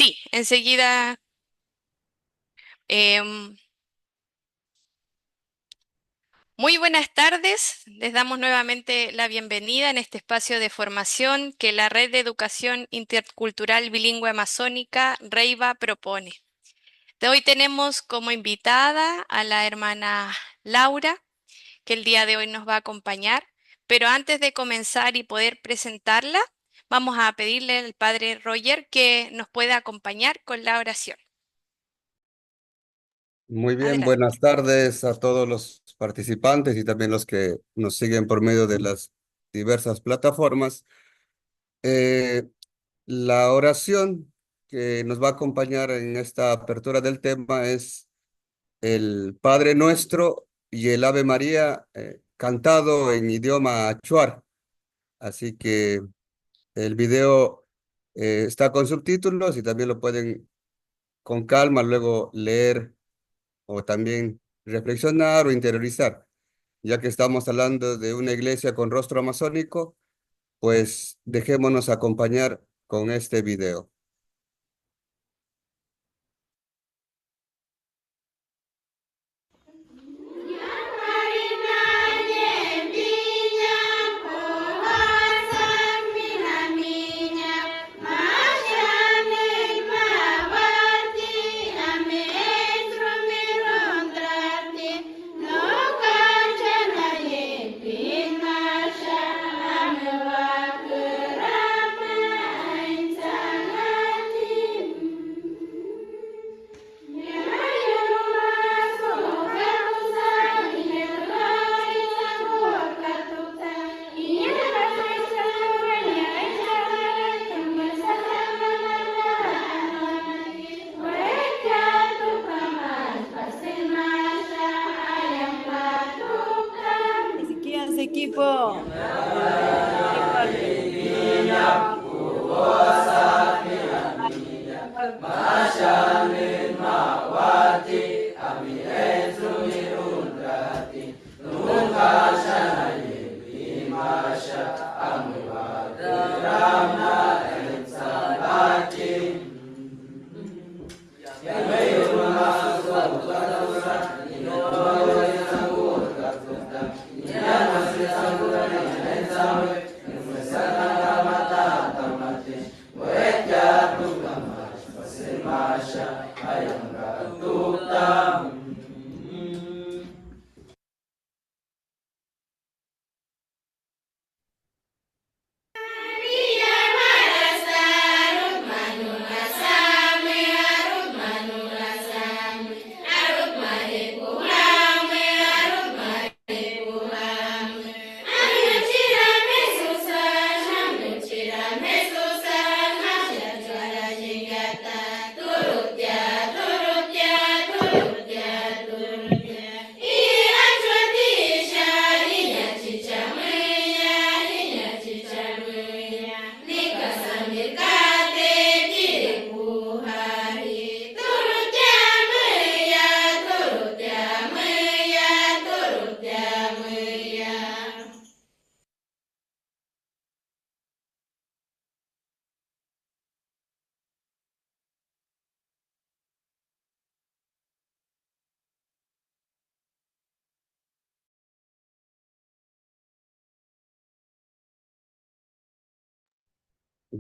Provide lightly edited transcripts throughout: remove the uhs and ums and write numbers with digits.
Sí, enseguida. em, Muy buenas tardes. Les damos nuevamente la bienvenida en este espacio de formación que la Red de Educación Intercultural Bilingüe Amazónica, REIVA, propone. De hoy tenemos como invitada a la hermana Laura, que el día de hoy nos va a acompañar. Pero antes de comenzar y poder presentarla, vamos a pedirle al padre Roger que nos pueda acompañar con la oración. Muy bien, Adelante. buenas tardes a todos los participantes y también los que nos siguen por medio de las diversas plataformas. Eh, la oración que nos va a acompañar en esta apertura del tema es el Padre Nuestro y el Ave María cantado en idioma achuar. Así que el video está con subtítulos y también lo pueden con calma luego leer o también reflexionar o interiorizar. Ya que estamos hablando de una iglesia con rostro amazónico, pues dejémonos acompañar con este video. Ezequiel, equipo. Equipo.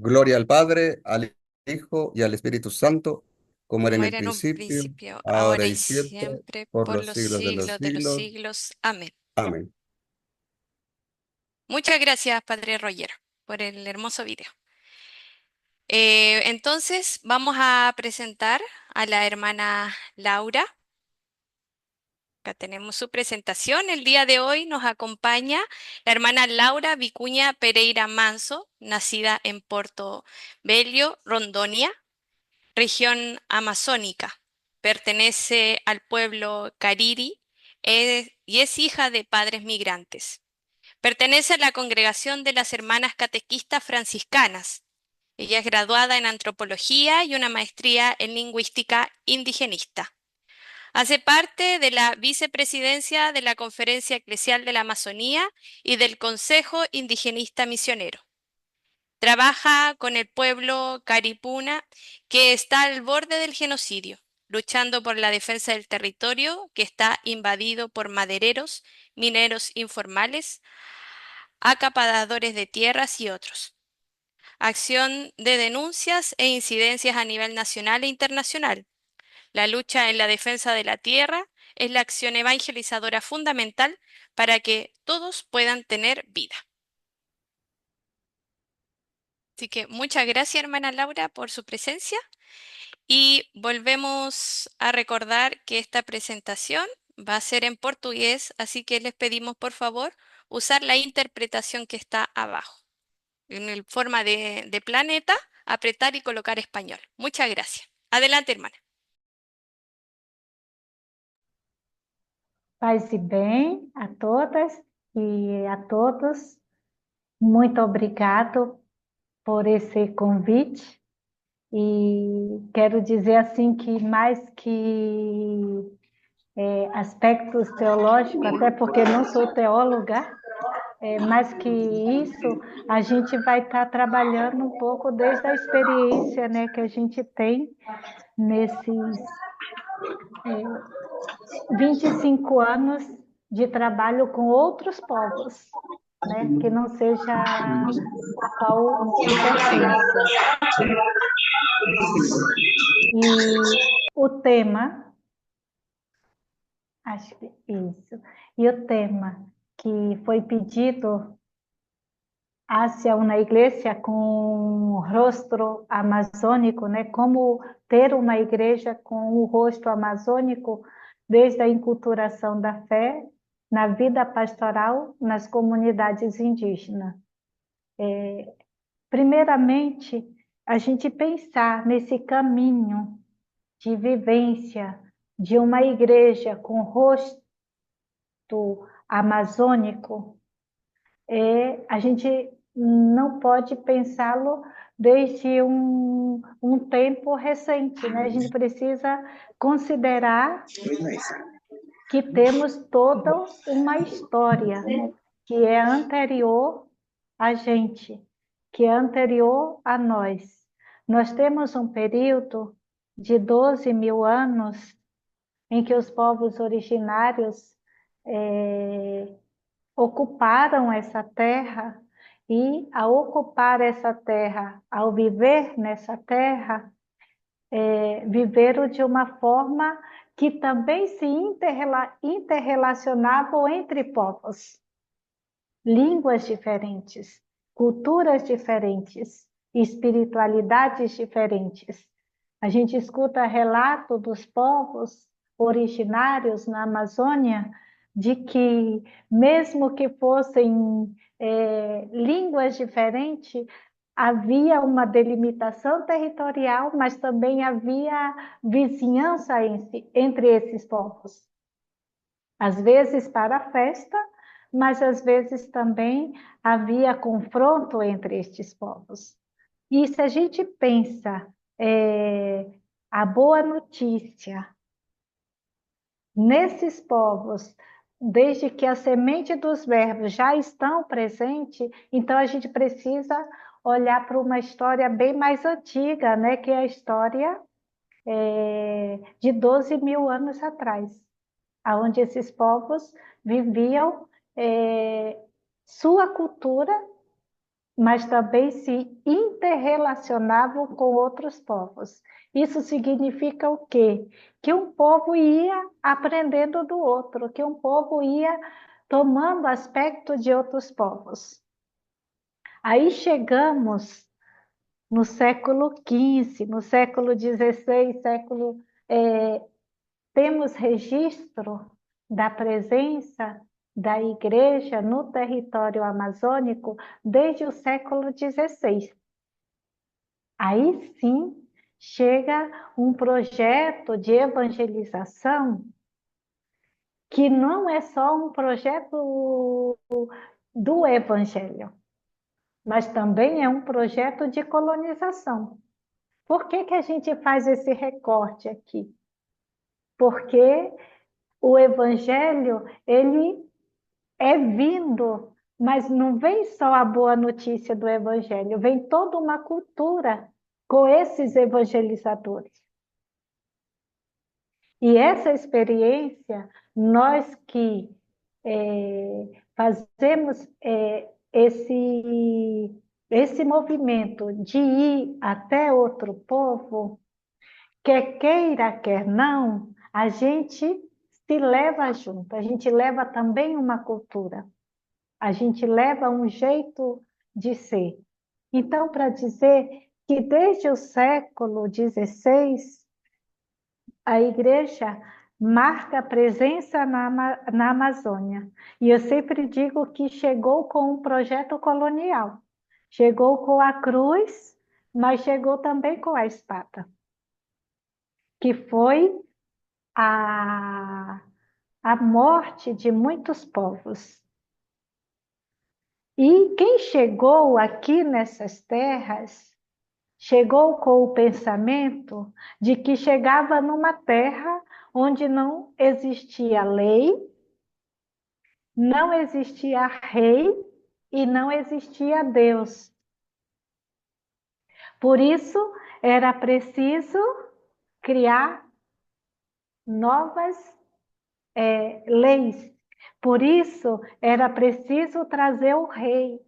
Gloria al Padre, al Hijo y al Espíritu Santo, como era en Como el era en un principio, principio, ahora ahora y y siempre, siempre, por por los los siglos de los siglos de los siglos. siglos. Amén. Amén. Muchas gracias, Padre Roger, por el hermoso video. Entonces, vamos a presentar a la hermana Laura. Acá tenemos su presentación. El día de hoy nos acompaña la hermana Laura Vicuña Pereira Manso, nacida en Porto Velho, Rondonia, región amazónica. Pertenece al pueblo Cariri y es hija de padres migrantes. Pertenece a la congregación de las Hermanas Catequistas Franciscanas. Ella es graduada en antropología y una maestría en lingüística indigenista. Hace parte de la vicepresidencia de la Conferencia Eclesial de la Amazonía y del Consejo Indigenista Misionero. Trabaja con el pueblo caripuna que está al borde del genocidio, luchando por la defensa del territorio que está invadido por madereros, mineros informales, acaparadores de tierras y otros. Acción de denuncias e incidencias a nivel nacional e internacional. La lucha en la defensa de la tierra es la acción evangelizadora fundamental para que todos puedan tener vida. Así que muchas gracias, hermana Laura, por su presencia y volvemos a recordar que esta presentación va a ser en portugués, así que les pedimos por favor usar la interpretación que está abajo. En el forma de planeta, apretar y colocar español. Muchas gracias. Adelante, hermana. Paz e bem a todas e a todos. Muito obrigado por esse convite. E quero dizer assim que mais que aspectos teológicos, até porque não sou teóloga, mais que isso, a gente vai estar trabalhando um pouco desde a experiência, né, que a gente tem nesses 25 anos de trabalho com outros povos, né, que não seja a qual se pertence. E o tema, acho que isso, e o tema que foi pedido hacia uma igreja com rosto amazônico, né? Como ter uma igreja com o rosto amazônico desde a inculturação da fé na vida pastoral nas comunidades indígenas. Primeiramente, a gente pensar nesse caminho de vivência de uma igreja com rosto amazônico, a gente não pode pensá-lo desde um tempo recente, né? A gente precisa considerar que temos toda uma história que é anterior a gente, que é anterior a nós. Nós temos um período de 12 mil anos em que os povos originários ocuparam essa terra e, ao ocupar essa terra, ao viver nessa terra, viveram de uma forma que também se interrelacionavam entre povos. Línguas diferentes, culturas diferentes, espiritualidades diferentes. A gente escuta relato dos povos originários na Amazônia de que, mesmo que fossem línguas diferentes, havia uma delimitação territorial, mas também havia vizinhança entre esses povos. Às vezes para a festa, mas às vezes também havia confronto entre estes povos. E se a gente pensa a boa notícia nesses povos, desde que a semente dos verbos já estão presentes, então a gente precisa olhar para uma história bem mais antiga, né, que é a história de 12 mil anos atrás, onde esses povos viviam sua cultura, mas também se interrelacionavam com outros povos. Isso significa o quê? Que um povo ia aprendendo do outro, que um povo ia tomando aspecto de outros povos. Aí chegamos no século XV, no século XVI, temos registro da presença da igreja no território amazônico desde o século XVI. Aí sim chega um projeto de evangelização que não é só um projeto do evangelho, mas também é um projeto de colonização. Por que que a gente faz esse recorte aqui? Porque o evangelho, ele é vindo Mas não vem só a boa notícia do Evangelho, vem toda uma cultura com esses evangelizadores. E essa experiência, nós que fazemos esse movimento de ir até outro povo, quer queira, quer não, a gente se leva junto, a gente leva também uma cultura, a gente leva um jeito de ser. Então, para dizer que desde o século XVI, a igreja marca presença na Amazônia. E eu sempre digo que chegou com um projeto colonial. Chegou com a cruz, mas chegou também com a espada, que foi a morte de muitos povos. E quem chegou aqui nessas terras, chegou com o pensamento de que chegava numa terra onde não existia lei, não existia rei e não existia Deus. Por isso, era preciso criar novas leis. Por isso, era preciso trazer o rei.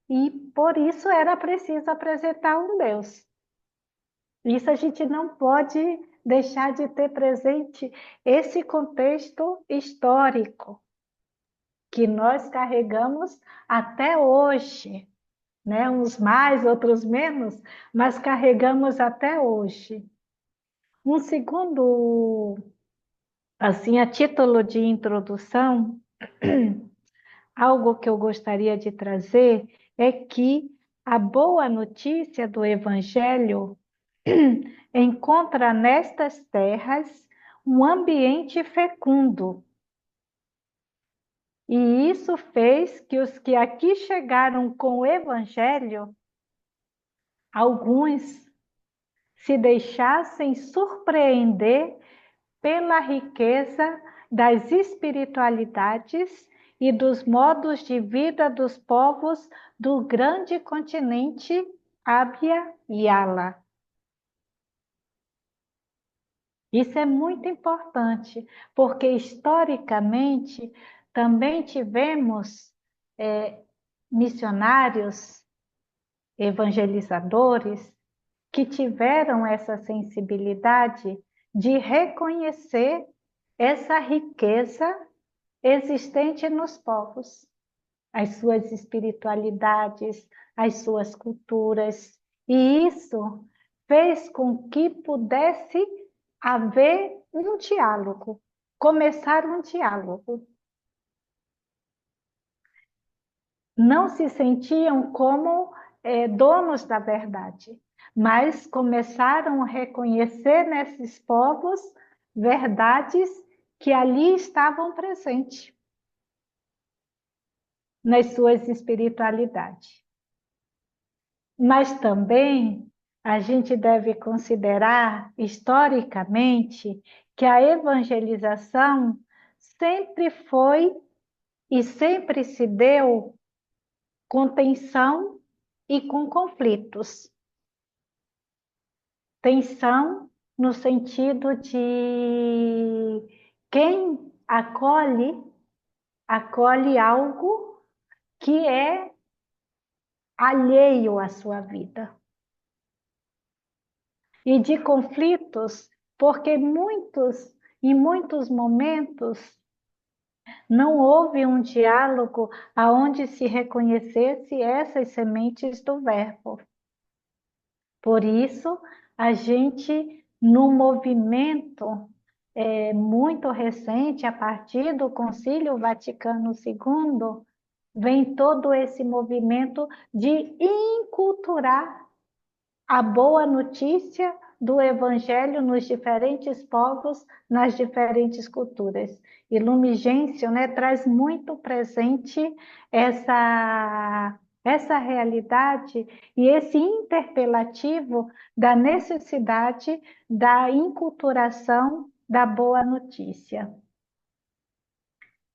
E por isso era preciso apresentar um Deus. Isso a gente não pode deixar de ter presente esse contexto histórico que nós carregamos até hoje, né? Uns mais, outros menos, mas carregamos até hoje. Um segundo, assim, a título de introdução, algo que eu gostaria de trazer é que a boa notícia do Evangelho encontra nestas terras um ambiente fecundo. E isso fez que os que aqui chegaram com o Evangelho, alguns se deixassem surpreender pela riqueza das espiritualidades e dos modos de vida dos povos do grande continente Abya Yala. Isso é muito importante, porque historicamente também tivemos missionários, evangelizadores, que tiveram essa sensibilidade de reconhecer essa riqueza existente nos povos, as suas espiritualidades, as suas culturas, e isso fez com que pudesse haver um diálogo, começar um diálogo. Não se sentiam como donos da verdade, mas começaram a reconhecer nesses povos verdades que ali estavam presentes, nas suas espiritualidades. Mas também a gente deve considerar, historicamente, que a evangelização sempre foi e sempre se deu com tensão e com conflitos. Tensão no sentido de quem acolhe algo que é alheio à sua vida. E de conflitos, porque em muitos momentos não houve um diálogo aonde se reconhecesse essas sementes do verbo. Por isso, a gente, no movimento muito recente, a partir do Concílio Vaticano II, vem todo esse movimento de inculturar a boa notícia do Evangelho nos diferentes povos, nas diferentes culturas. E Lume Gentium, né, traz muito presente essa realidade e esse interpelativo da necessidade da inculturação da boa notícia.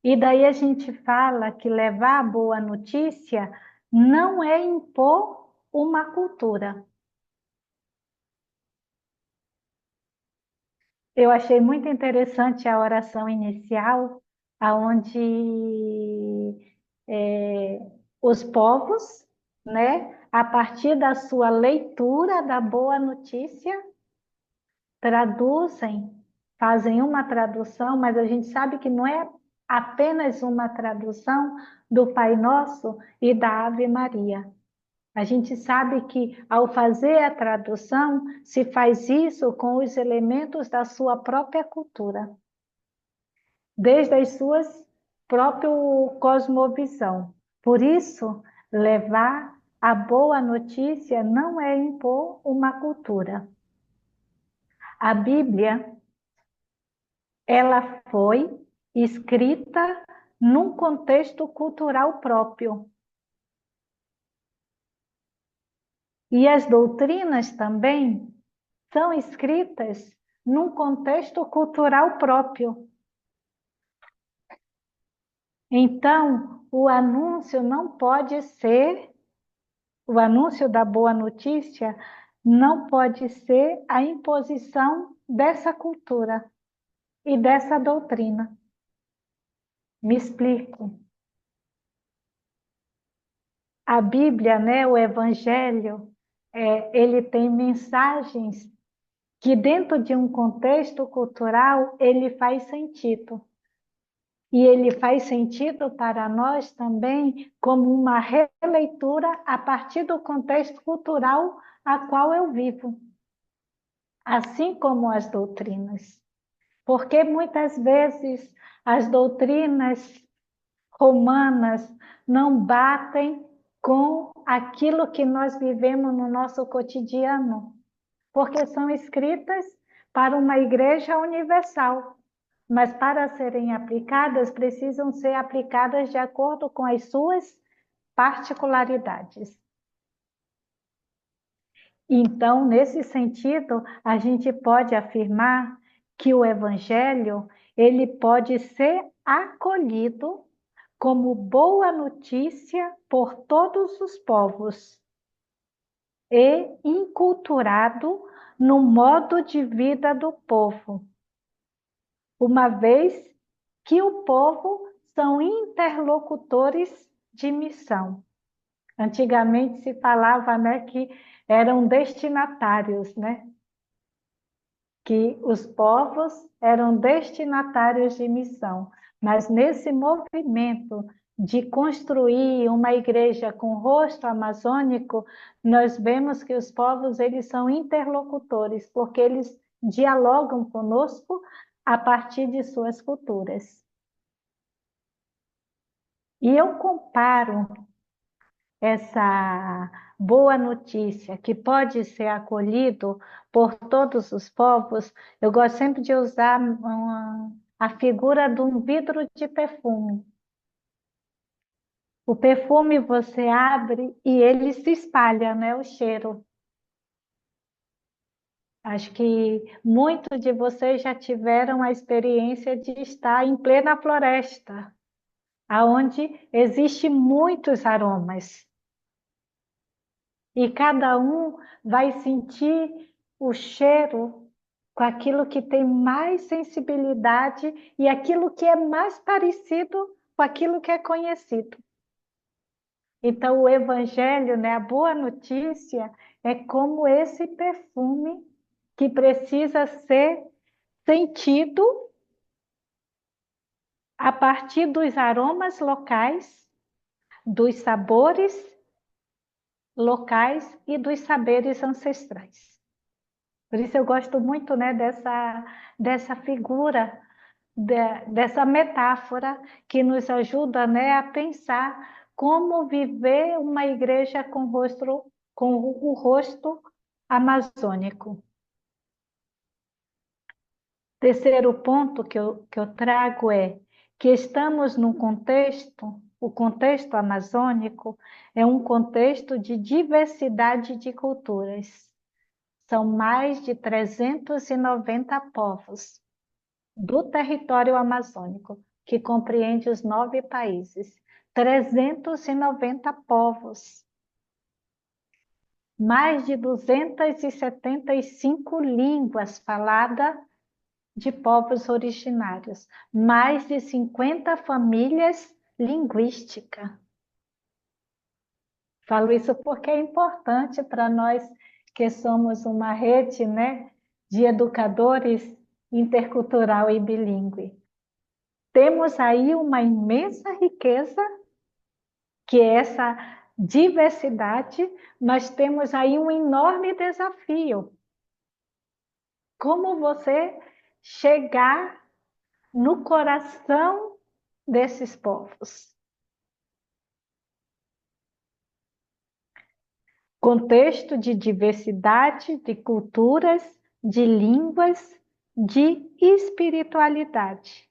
E daí a gente fala que levar a boa notícia não é impor uma cultura. Eu achei muito interessante a oração inicial, aonde os povos, né, a partir da sua leitura da boa notícia, traduzem, fazem uma tradução, mas a gente sabe que não é apenas uma tradução do Pai Nosso e da Ave Maria. A gente sabe que, ao fazer a tradução, se faz isso com os elementos da sua própria cultura, desde as suas próprias cosmovisão. Por isso, levar a boa notícia não é impor uma cultura. A Bíblia, ela foi escrita num contexto cultural próprio. E as doutrinas também são escritas num contexto cultural próprio. Então, o anúncio não pode ser, o anúncio da boa notícia não pode ser a imposição dessa cultura e dessa doutrina. Me explico. A Bíblia, né, o Evangelho, ele tem mensagens que dentro de um contexto cultural ele faz sentido. E ele faz sentido para nós também como uma releitura a partir do contexto cultural a qual eu vivo, assim como as doutrinas. Porque muitas vezes as doutrinas romanas não batem com aquilo que nós vivemos no nosso cotidiano, porque são escritas para uma igreja universal, mas para serem aplicadas, precisam ser aplicadas de acordo com as suas particularidades. Então, nesse sentido, a gente pode afirmar que o evangelho, ele pode ser acolhido como boa notícia por todos os povos e inculturado no modo de vida do povo, uma vez que o povo são interlocutores de missão. Antigamente se falava, né, que eram destinatários, né? Que os povos eram destinatários de missão. Mas nesse movimento de construir uma igreja com rosto amazônico, nós vemos que os povos eles são interlocutores, porque eles dialogam conosco a partir de suas culturas. E eu comparo essa boa notícia que pode ser acolhido por todos os povos. Eu gosto sempre de usar a figura de um vidro de perfume. O perfume você abre e ele se espalha, né, o cheiro. Acho que muitos de vocês já tiveram a experiência de estar em plena floresta, onde existem muitos aromas. E cada um vai sentir o cheiro com aquilo que tem mais sensibilidade e aquilo que é mais parecido com aquilo que é conhecido. Então, o Evangelho, né, a boa notícia, é como esse perfume que precisa ser sentido a partir dos aromas locais, dos sabores locais e dos saberes ancestrais. Por isso eu gosto muito, né, dessa figura, dessa metáfora que nos ajuda, né, a pensar como viver uma igreja com o rosto amazônico. Terceiro ponto que eu trago é que estamos num contexto, o contexto amazônico é um contexto de diversidade de culturas. São mais de 390 povos do território amazônico que compreende os 9 países, 390 povos, mais de 275 línguas faladas de povos originários, mais de 50 famílias linguísticas. Falo isso porque é importante para nós que somos uma rede, né, de educadores intercultural e bilíngue. Temos aí uma imensa riqueza, que é essa diversidade, mas temos aí um enorme desafio. Como você chegar no coração desses povos? Contexto de diversidade de culturas, de línguas, de espiritualidade.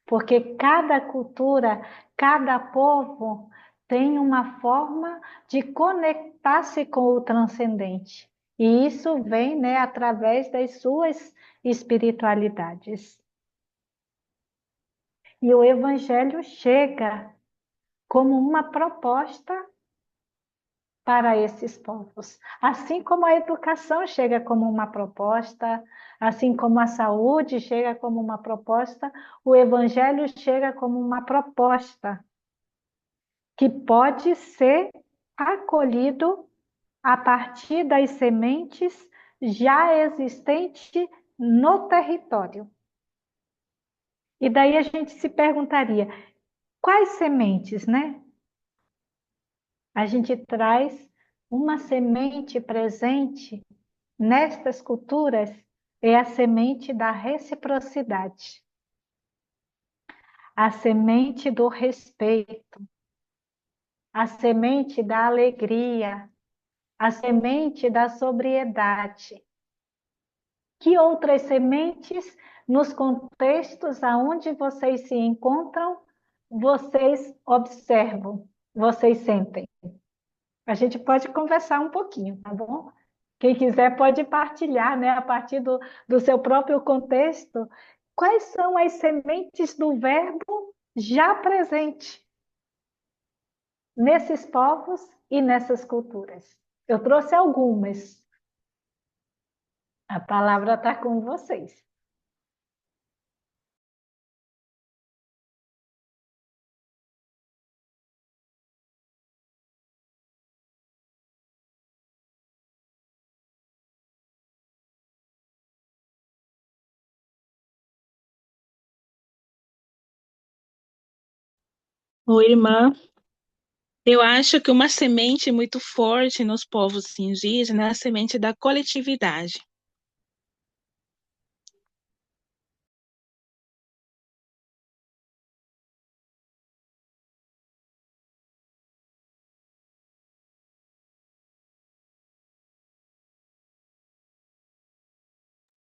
Porque cada cultura, cada povo tem uma forma de conectar-se com o transcendente. E isso vem, né, através das suas espiritualidades. E o Evangelho chega como uma proposta para esses povos. Assim como a educação chega como uma proposta, assim como a saúde chega como uma proposta, o Evangelho chega como uma proposta que pode ser acolhido a partir das sementes já existentes no território. E daí a gente se perguntaria, quais sementes, né? A gente traz uma semente presente nestas culturas, é a semente da reciprocidade, a semente do respeito, a semente da alegria, a semente da sobriedade. Que outras sementes, nos contextos aonde vocês se encontram, vocês observam, vocês sentem? A gente pode conversar um pouquinho, tá bom? Quem quiser pode partilhar, né, a partir do seu próprio contexto, quais são as sementes do verbo já presente nesses povos e nessas culturas. Eu trouxe algumas. A palavra está com vocês. Oi, irmã. Eu acho que uma semente muito forte nos povos indígenas é a semente da coletividade.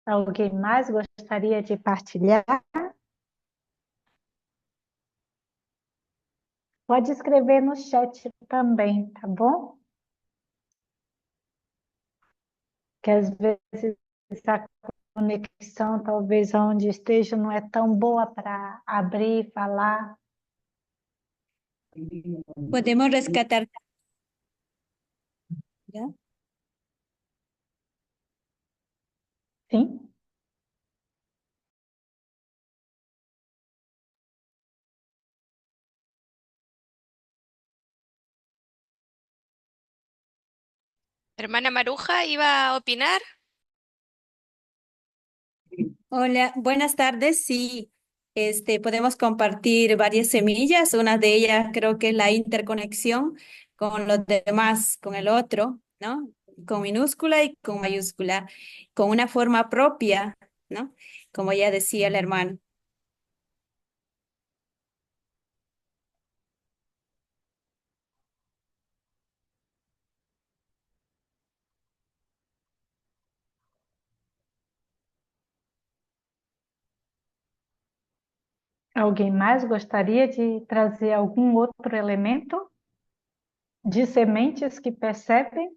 Alguém mais gostaria de partilhar? Pode escrever no chat também, tá bom? Que às vezes a conexão, talvez onde esteja, não é tão boa para abrir e falar. Podemos rescatar. ¿Ya? Sim? Hermana Maruja, ¿iba a opinar? Hola, buenas tardes. Sí, podemos compartir varias semillas. Una de ellas creo que es la interconexión con los demás, con el otro, ¿no? Con minúscula y con mayúscula, con una forma propia, ¿no? Como ya decía el hermano. Alguém mais gostaria de trazer algum outro elemento de sementes que percebem?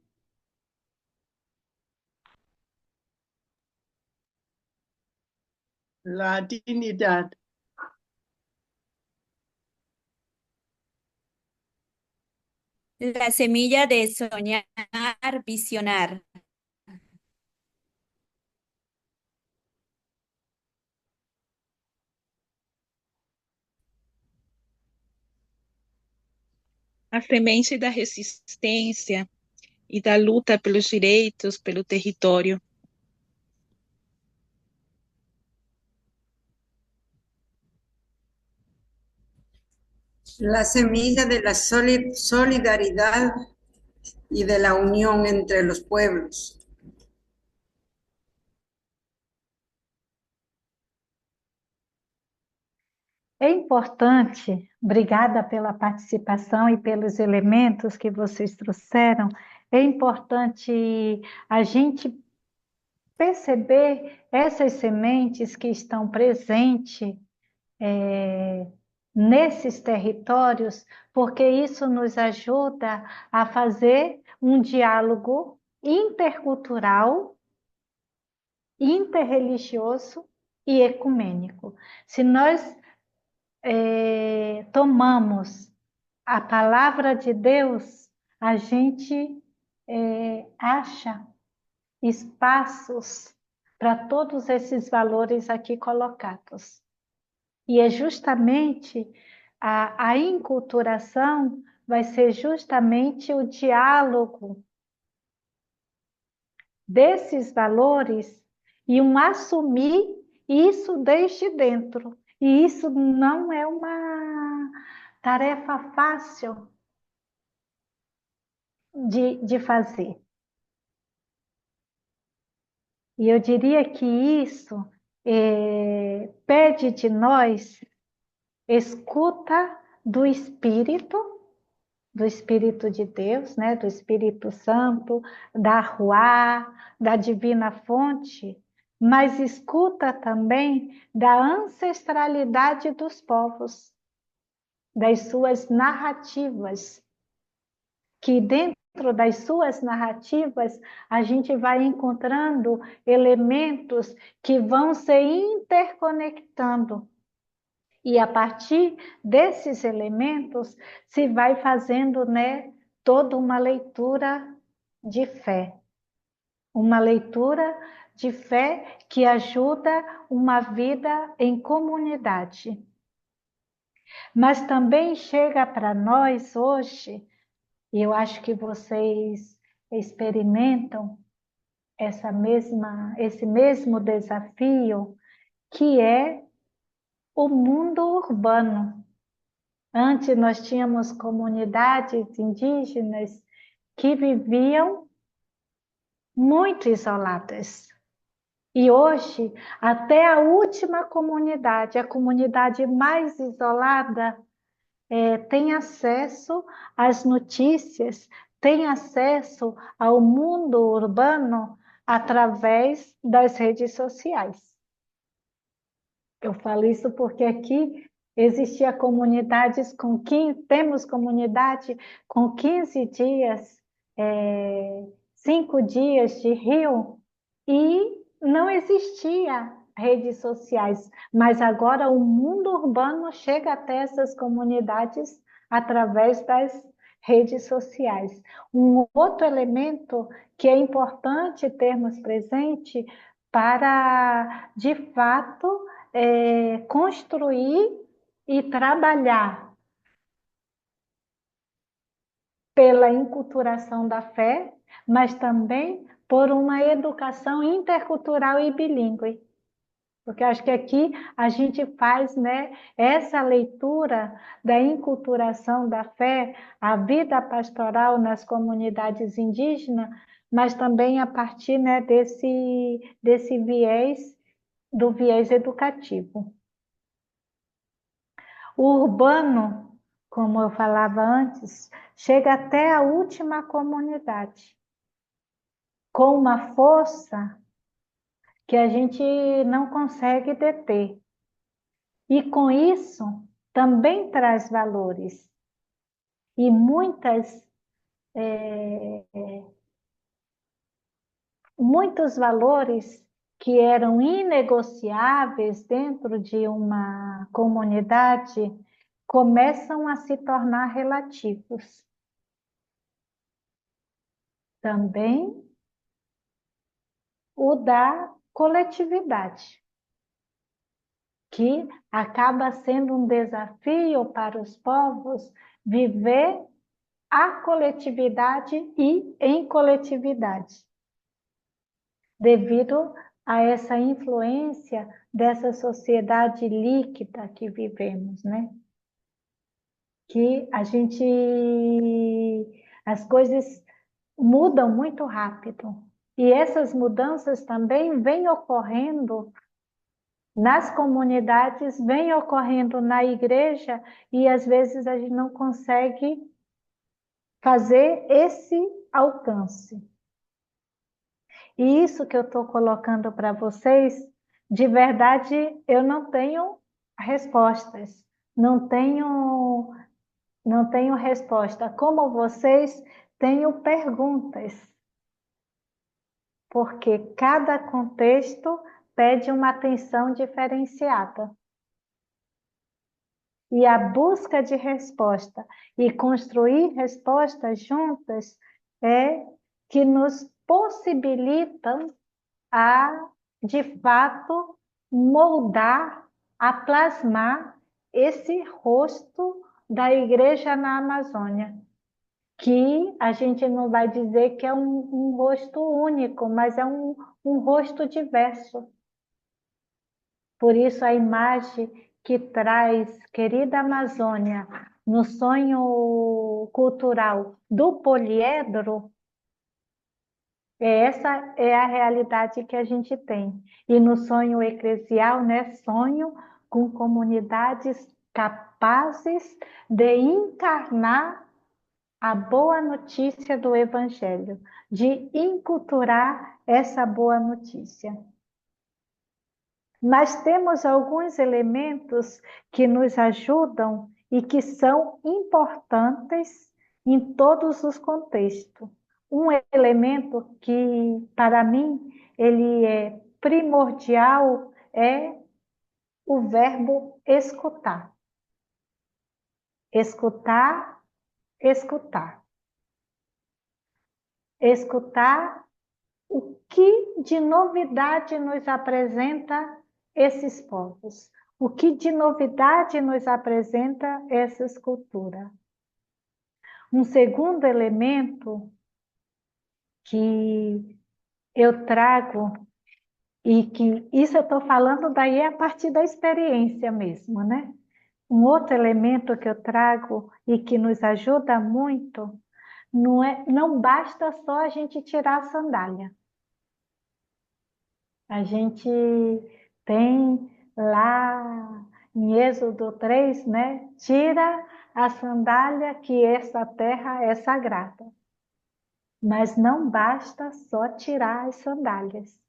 La dignidad. La semilla de soñar, visionar. A semente da resistência e da luta pelos direitos, pelo território. La semilla de la solidaridad y de la unión entre los pueblos. É importante, obrigada pela participação e pelos elementos que vocês trouxeram. É importante a gente perceber essas sementes que estão presentes nesses territórios, porque isso nos ajuda a fazer um diálogo intercultural, interreligioso e ecumênico. Se nós tomamos a palavra de Deus, a gente acha espaços para todos esses valores aqui colocados. E é justamente a enculturação vai ser justamente o diálogo desses valores e um assumir isso desde dentro. E isso não é uma tarefa fácil de fazer. E eu diria que isso pede de nós escuta do Espírito de Deus, né? Do Espírito Santo, da Ruá, da Divina Fonte, mas escuta também da ancestralidade dos povos, das suas narrativas, que dentro das suas narrativas a gente vai encontrando elementos que vão se interconectando. E a partir desses elementos se vai fazendo, né, toda uma leitura de fé. Uma leitura de fé que ajuda uma vida em comunidade. Mas também chega para nós hoje, e eu acho que vocês experimentam esse mesmo desafio, que é o mundo urbano. Antes nós tínhamos comunidades indígenas que viviam muito isoladas. E hoje, até a última comunidade, a comunidade mais isolada, tem acesso às notícias, tem acesso ao mundo urbano através das redes sociais. Eu falo isso porque aqui existia comunidades temos comunidade com 15 dias, 5 dias de rio, e não existia redes sociais, mas agora o mundo urbano chega até essas comunidades através das redes sociais. Um outro elemento que é importante termos presente para, de fato, construir e trabalhar pela enculturação da fé, mas também por uma educação intercultural e bilíngue. Porque acho que aqui a gente faz, né, essa leitura da enculturação da fé, a vida pastoral nas comunidades indígenas, mas também a partir, né, desse viés, do viés educativo. O urbano, como eu falava antes, chega até a última comunidade, com uma força que a gente não consegue deter. E com isso, também traz valores. E muitos valores que eram inegociáveis dentro de uma comunidade começam a se tornar relativos. também o da coletividade, que acaba sendo um desafio para os povos viver a coletividade e em coletividade, devido a essa influência dessa sociedade líquida que vivemos, né? Que as coisas mudam muito rápido. E essas mudanças também vêm ocorrendo nas comunidades, vêm ocorrendo na igreja, e às vezes a gente não consegue fazer esse alcance. E isso que eu estou colocando para vocês, de verdade, eu não tenho respostas, não tenho resposta. Como vocês, tenho perguntas, porque cada contexto pede uma atenção diferenciada. E a busca de resposta e construir respostas juntas é que nos possibilitam a, de fato, moldar, a plasmar esse rosto da igreja na Amazônia, que a gente não vai dizer que é um rosto único, mas é um rosto diverso. Por isso a imagem que traz, querida Amazônia, no sonho cultural do poliedro, essa é a realidade que a gente tem. E no sonho eclesial, né, sonho com comunidades capazes de encarnar a boa notícia do Evangelho, de enculturar essa boa notícia. Mas temos alguns elementos que nos ajudam e que são importantes em todos os contextos. Um elemento que, para mim, ele é primordial é o verbo escutar. Escutar, escutar. Escutar o que de novidade nos apresenta esses povos? O que de novidade nos apresenta essa escultura? Um segundo elemento que eu trago, e que isso eu estou falando daí a partir da experiência mesmo, né? Um outro elemento que eu trago e que nos ajuda muito, não basta só a gente tirar a sandália. A gente tem lá em Êxodo 3, né? Tira a sandália que esta terra é sagrada. Mas não basta só tirar as sandálias.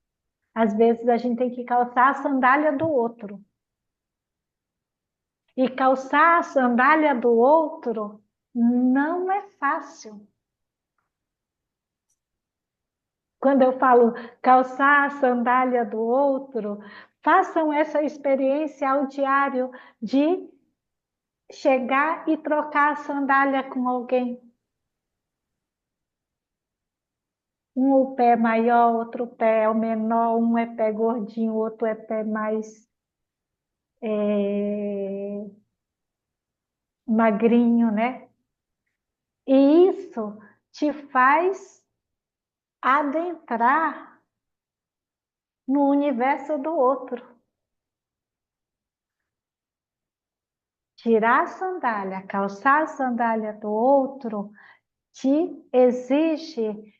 Às vezes a gente tem que calçar a sandália do outro. E calçar a sandália do outro não é fácil. Quando eu falo calçar a sandália do outro, façam essa experiência ao diário de chegar e trocar a sandália com alguém. Um pé maior, outro pé é o menor, um é pé gordinho, outro é pé mais magrinho, né? E isso te faz adentrar no universo do outro. Tirar a sandália, calçar a sandália do outro, te exige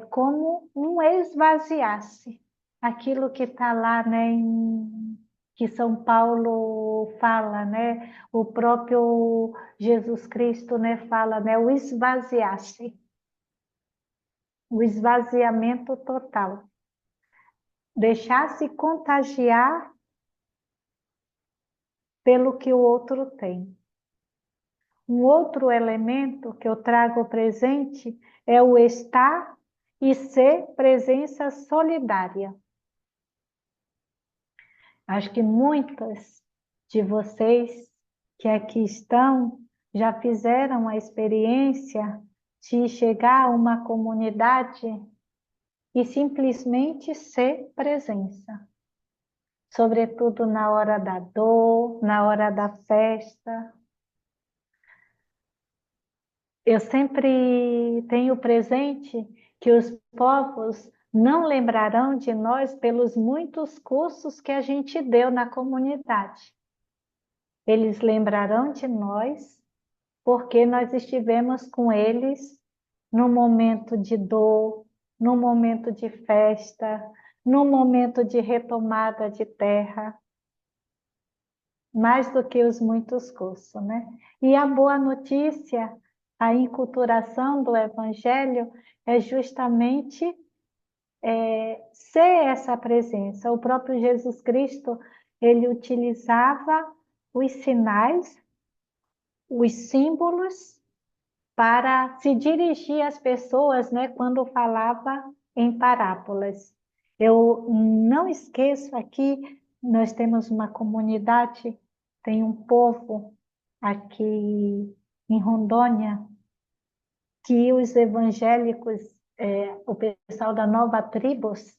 como um esvaziar-se. Aquilo que está lá, né, que São Paulo fala, né, o próprio Jesus Cristo, né, fala, né, o esvaziar-se, o esvaziamento total. Deixar-se contagiar pelo que o outro tem. Um outro elemento que eu trago presente é o estar e ser presença solidária. Acho que muitas de vocês que aqui estão já fizeram a experiência de chegar a uma comunidade e simplesmente ser presença, sobretudo na hora da dor, na hora da festa. Eu sempre tenho presente que os povos não lembrarão de nós pelos muitos cursos que a gente deu na comunidade. Eles lembrarão de nós porque nós estivemos com eles no momento de dor, no momento de festa, no momento de retomada de terra, mais do que os muitos cursos, né? E a boa notícia, a enculturação do Evangelho é justamente ser essa presença. O próprio Jesus Cristo, ele utilizava os sinais, os símbolos, para se dirigir às pessoas, né, quando falava em parábolas. Eu não esqueço aqui, nós temos uma comunidade, tem um povo aqui em Rondônia, que os evangélicos, o pessoal da Nova Tribos,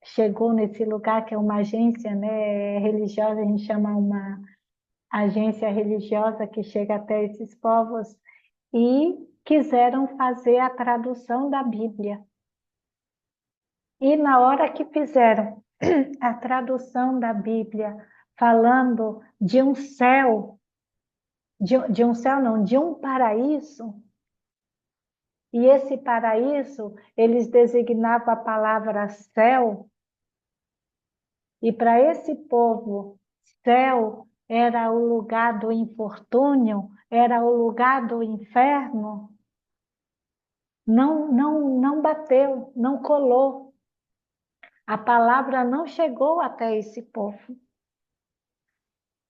chegou nesse lugar que é uma agência, né, religiosa, a gente chama uma agência religiosa que chega até esses povos, e quiseram fazer a tradução da Bíblia. E na hora que fizeram a tradução da Bíblia, falando de um céu, de um céu não, de um paraíso, e esse paraíso, eles designavam a palavra céu, e para esse povo, céu era o lugar do infortúnio, era o lugar do inferno. Não bateu, não colou. A palavra não chegou até esse povo,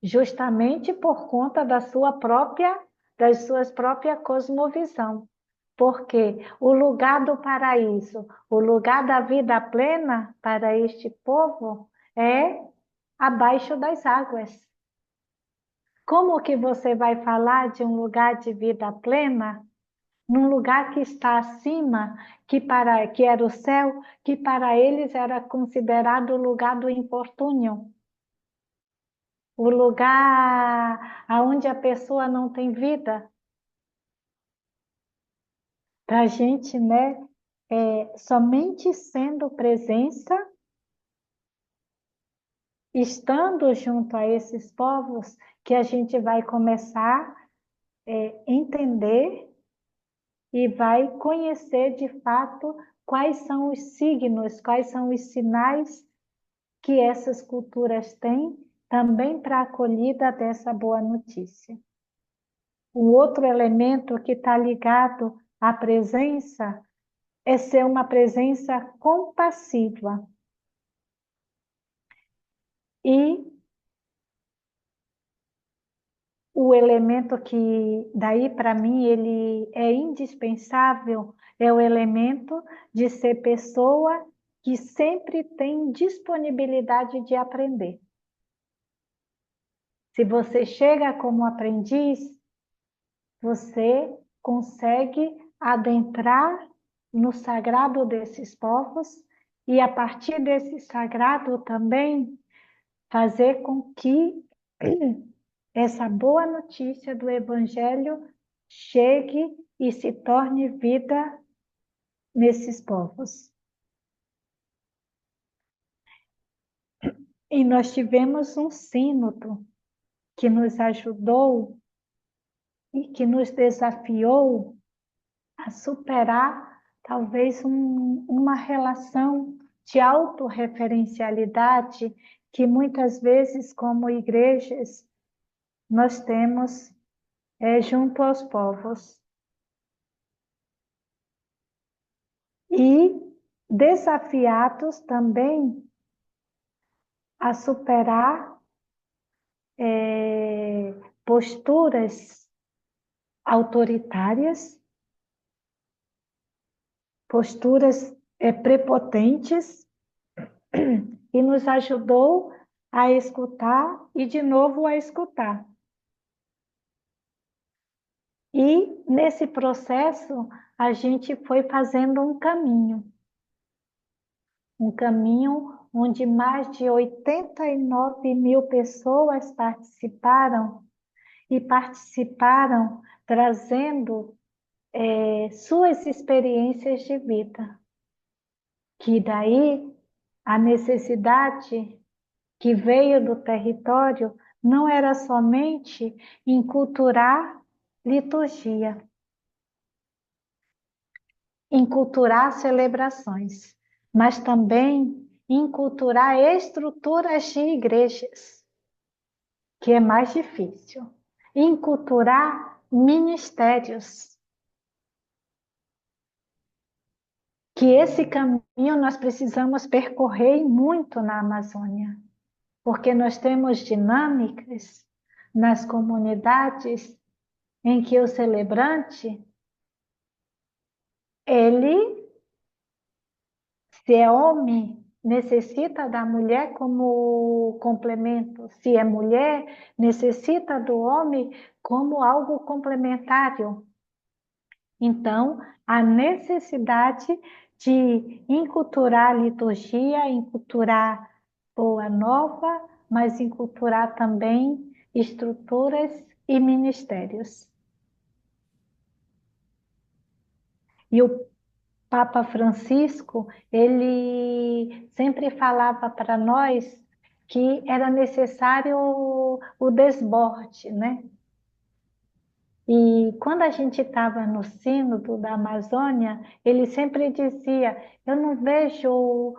justamente por conta das suas próprias cosmovisão. Porque o lugar do paraíso, o lugar da vida plena para este povo é abaixo das águas. Como que você vai falar de um lugar de vida plena num lugar que está acima, que era o céu, que para eles era considerado o lugar do infortúnio, o lugar aonde a pessoa não tem vida? Para a gente, né, somente sendo presença, estando junto a esses povos, que a gente vai começar a entender e vai conhecer de fato quais são os signos, quais são os sinais que essas culturas têm também para a acolhida dessa boa notícia. Um outro elemento que está ligado à presença é ser uma presença compassiva. E o elemento que, daí para mim, ele é indispensável, é o elemento de ser pessoa que sempre tem disponibilidade de aprender. Se você chega como aprendiz, você consegue adentrar no sagrado desses povos e, a partir desse sagrado também, fazer com que essa boa notícia do Evangelho chegue e se torne vida nesses povos. E nós tivemos um sínodo que nos ajudou e que nos desafiou a superar talvez uma relação de autorreferencialidade que muitas vezes, como igrejas, nós temos junto aos povos. E desafiados também a superar posturas autoritárias, posturas prepotentes, e nos ajudou a escutar e de novo a escutar. E nesse processo a gente foi fazendo um caminho onde mais de 89 mil pessoas participaram e participaram trazendo suas experiências de vida. Que daí a necessidade que veio do território não era somente enculturar liturgia, enculturar celebrações, mas também enculturar estruturas de igrejas, que é mais difícil. Enculturar ministérios. Que esse caminho nós precisamos percorrer muito na Amazônia, porque nós temos dinâmicas nas comunidades em que o celebrante, ele, se é homem, necessita da mulher como complemento, se é mulher, necessita do homem como algo complementário. Então, a necessidade de enculturar a liturgia, enculturar Boa Nova, mas enculturar também estruturas e ministérios. E o Papa Francisco, ele sempre falava para nós que era necessário o desborde, né? E quando a gente estava no Sínodo da Amazônia, ele sempre dizia: eu não vejo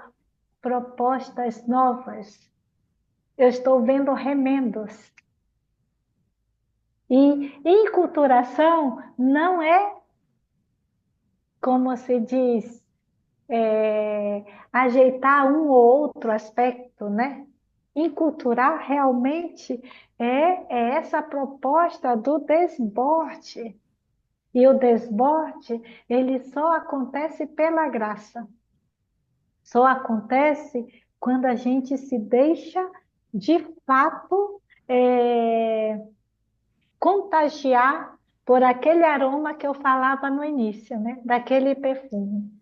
propostas novas, eu estou vendo remendos. E enculturação não é, como se diz, ajeitar um ou outro aspecto, né? Enculturar realmente é essa proposta do desborde. E o desborde, ele só acontece pela graça. Só acontece quando a gente se deixa, de fato, contagiar por aquele aroma que eu falava no início, né? Daquele perfume.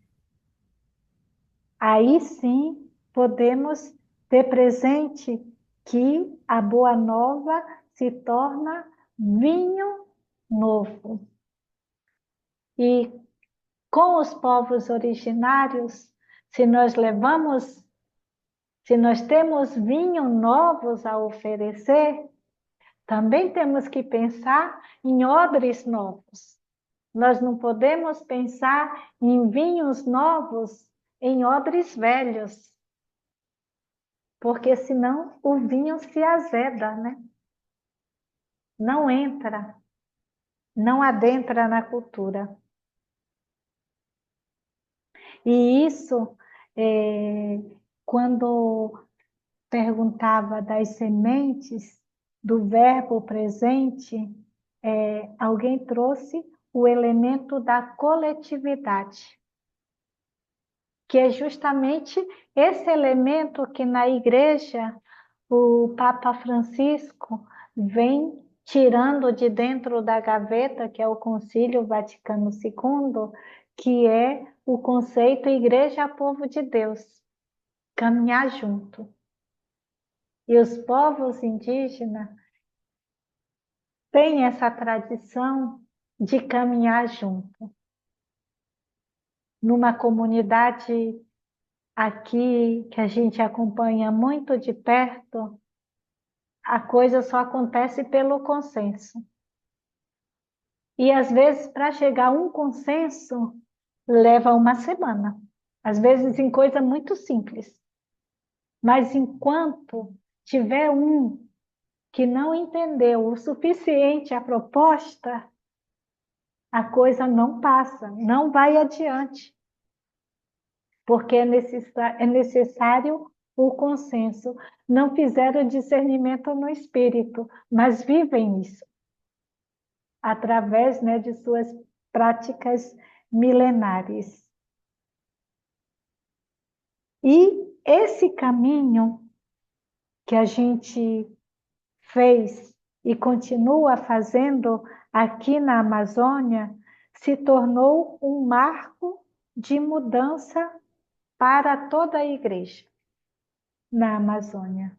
Aí sim podemos ter presente que a Boa Nova se torna vinho novo. E com os povos originários, se nós temos vinhos novos a oferecer, também temos que pensar em odres novos. Nós não podemos pensar em vinhos novos em odres velhos, porque senão o vinho se azeda, né? Não entra, não adentra na cultura. E isso, quando perguntava das sementes do verbo presente, alguém trouxe o elemento da coletividade, que é justamente esse elemento que na igreja o Papa Francisco vem tirando de dentro da gaveta, que é o Concílio Vaticano II, que é o conceito Igreja Povo de Deus, caminhar junto. E os povos indígenas têm essa tradição de caminhar junto. Numa comunidade aqui que a gente acompanha muito de perto, a coisa só acontece pelo consenso. E às vezes, para chegar a um consenso, leva uma semana. Às vezes em coisa muito simples. Mas enquanto tiver um que não entendeu o suficiente a proposta, a coisa não passa, não vai adiante. Porque é necessário o consenso. Não fizeram discernimento no espírito, mas vivem isso, através, né, de suas práticas milenares. E esse caminho que a gente fez e continua fazendo aqui na Amazônia, se tornou um marco de mudança para toda a igreja na Amazônia.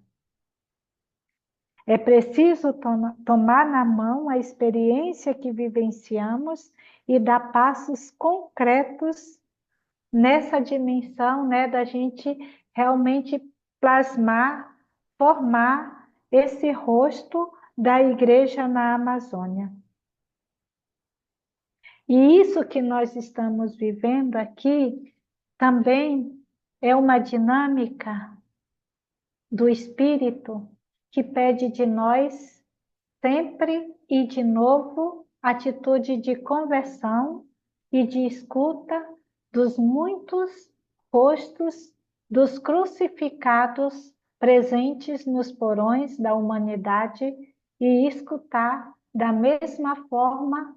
É preciso tomar na mão a experiência que vivenciamos e dar passos concretos nessa dimensão, né, da gente realmente plasmar, formar esse rosto da igreja na Amazônia. E isso que nós estamos vivendo aqui também é uma dinâmica do Espírito que pede de nós sempre e de novo atitude de conversão e de escuta dos muitos rostos dos crucificados presentes nos porões da humanidade e escutar da mesma forma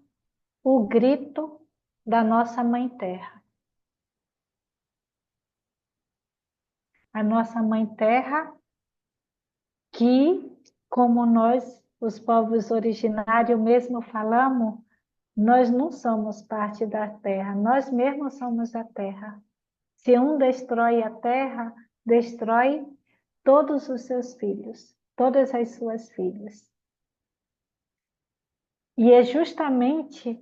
o grito da nossa Mãe Terra. A nossa Mãe Terra que, como nós, os povos originários mesmo falamos, nós não somos parte da terra, nós mesmos somos a terra. Se um destrói a terra, destrói todos os seus filhos, todas as suas filhas. E é justamente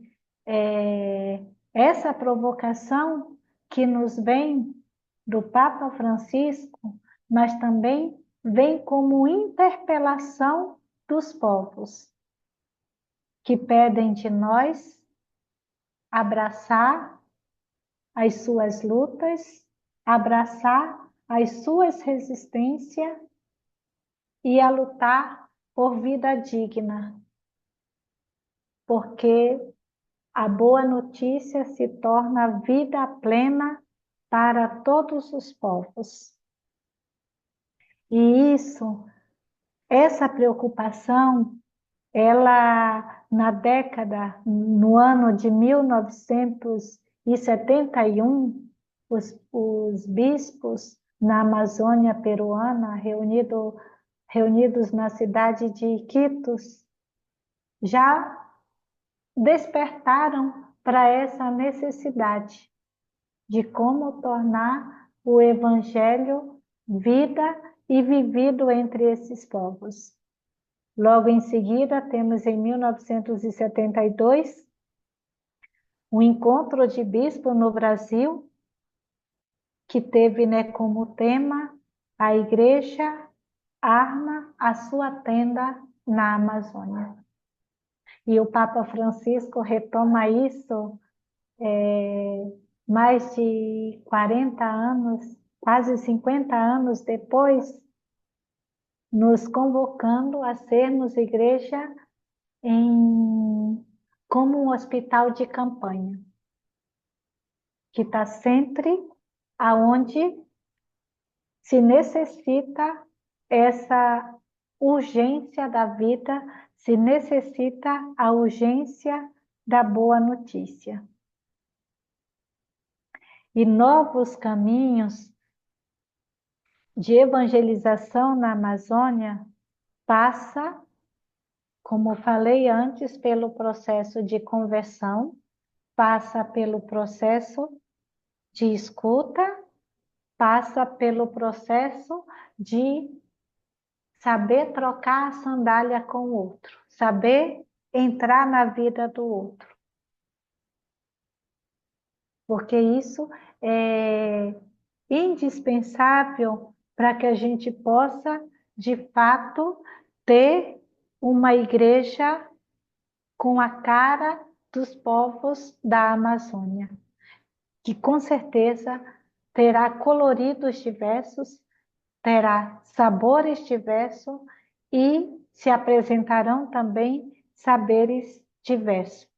essa provocação que nos vem do Papa Francisco, mas também vem como interpelação dos povos, que pedem de nós abraçar as suas lutas, abraçar as suas resistências e a lutar por vida digna, porque a boa notícia se torna vida plena para todos os povos. E essa preocupação, ela no ano de 1971, os bispos na Amazônia peruana, reunidos na cidade de Iquitos, já despertaram para essa necessidade de como tornar o Evangelho vida e vivido entre esses povos. Logo em seguida, temos em 1972 um encontro de bispo no Brasil, que teve, né, como tema a Igreja arma a sua tenda na Amazônia. E o Papa Francisco retoma isso mais de 40 anos, quase 50 anos depois, nos convocando a sermos igreja como um hospital de campanha, que está sempre aonde se necessita essa urgência da vida, se necessita a urgência da boa notícia. E novos caminhos de evangelização na Amazônia passa, como falei antes, pelo processo de conversão, passa pelo processo de escuta, passa pelo processo de saber trocar a sandália com o outro, saber entrar na vida do outro. Porque isso é indispensável para que a gente possa, de fato, ter uma igreja com a cara dos povos da Amazônia, que com certeza terá coloridos diversos, terá sabores diversos e se apresentarão também saberes diversos.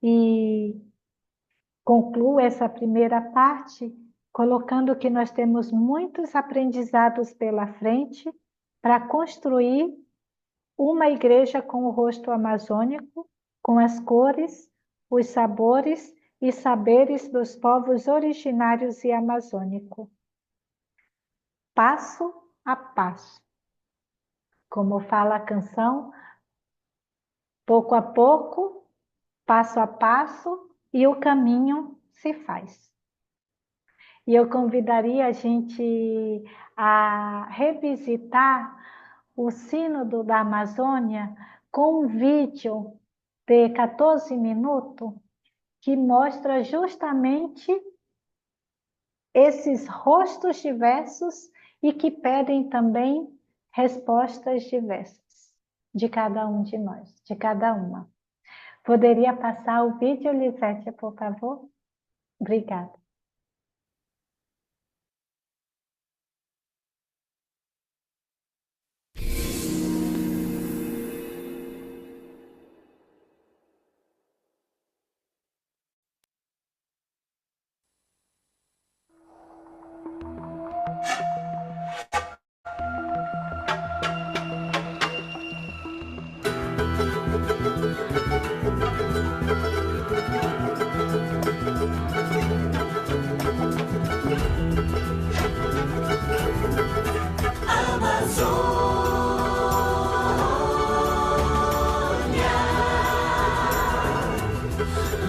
E concluo essa primeira parte colocando que nós temos muitos aprendizados pela frente para construir uma igreja com o rosto amazônico, com as cores, os sabores e saberes dos povos originários e amazônicos. Passo a passo. Como fala a canção, pouco a pouco, passo a passo, e o caminho se faz. E eu convidaria a gente a revisitar o Sínodo da Amazônia com um vídeo de 14 minutos que mostra justamente esses rostos diversos e que pedem também respostas diversas de cada um de nós, de cada uma. Poderia passar o vídeo, Lisete, por favor? Obrigada.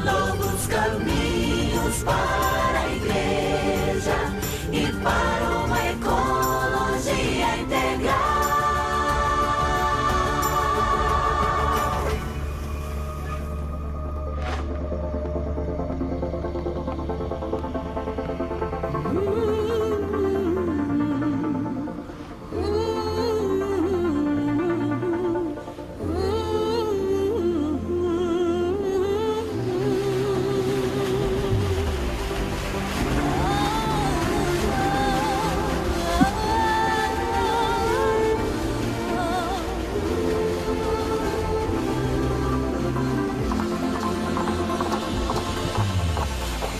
Novos caminhos para a igreja e para uma ecologia integral.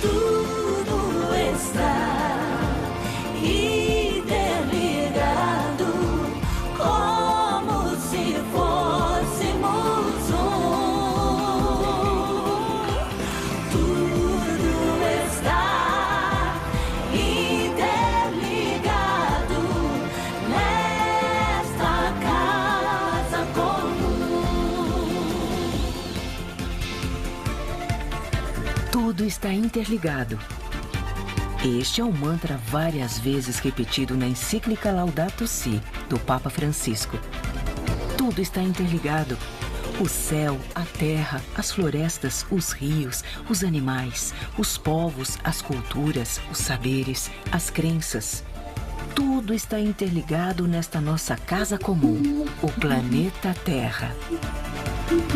Tudo está interligado, como se fôssemos um. Tudo está interligado nesta casa comum. Tudo está interligado. Este é um mantra várias vezes repetido na encíclica Laudato Si, do Papa Francisco. Tudo está interligado. O céu, a terra, as florestas, os rios, os animais, os povos, as culturas, os saberes, as crenças. Tudo está interligado nesta nossa casa comum, o planeta Terra.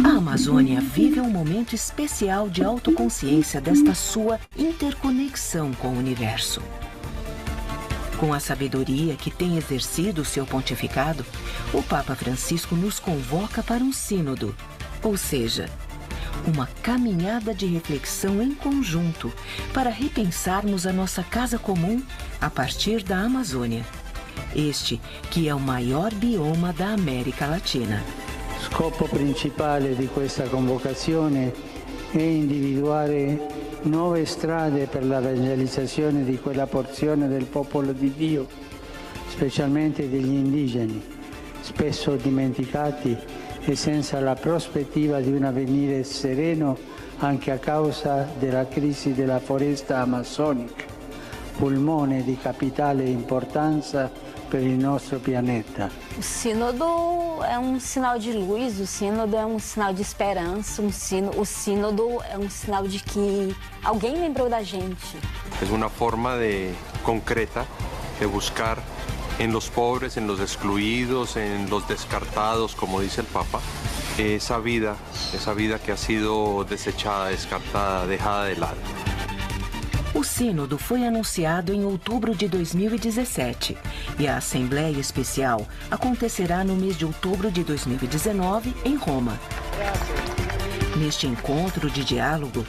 A Amazônia vive um momento especial de autoconsciência desta sua interconexão com o universo. Com a sabedoria que tem exercido o seu pontificado, o Papa Francisco nos convoca para um sínodo, ou seja, uma caminhada de reflexão em conjunto para repensarmos a nossa casa comum a partir da Amazônia. Este que é o maior bioma da América Latina. Scopo principale di questa convocazione è individuare nuove strade per la evangelizzazione di quella porzione del popolo di Dio, specialmente degli indigeni, spesso dimenticati e senza la prospettiva di un avvenire sereno anche a causa della crisi della foresta amazzonica, pulmone di capitale importanza per il nostro pianeta. O sínodo é um sinal de luz, o sínodo é um sinal de esperança, o sínodo é um sinal de que alguém lembrou da gente. Es una forma concreta de buscar en los pobres, en los excluidos, en los descartados, como dice el Papa, esa vida que ha sido desechada, descartada, dejada de lado. O sínodo foi anunciado em outubro de 2017 e a Assembleia Especial acontecerá no mês de outubro de 2019 em Roma. Neste encontro de diálogo,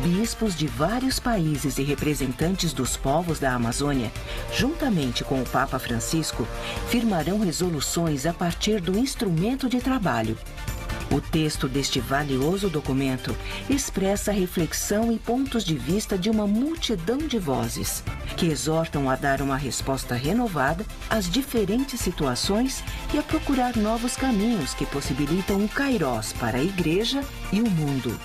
bispos de vários países e representantes dos povos da Amazônia, juntamente com o Papa Francisco, firmarão resoluções a partir do instrumento de trabalho. O texto deste valioso documento expressa a reflexão e pontos de vista de uma multidão de vozes, que exortam a dar uma resposta renovada às diferentes situações e a procurar novos caminhos que possibilitam um kairós para a Igreja e o mundo.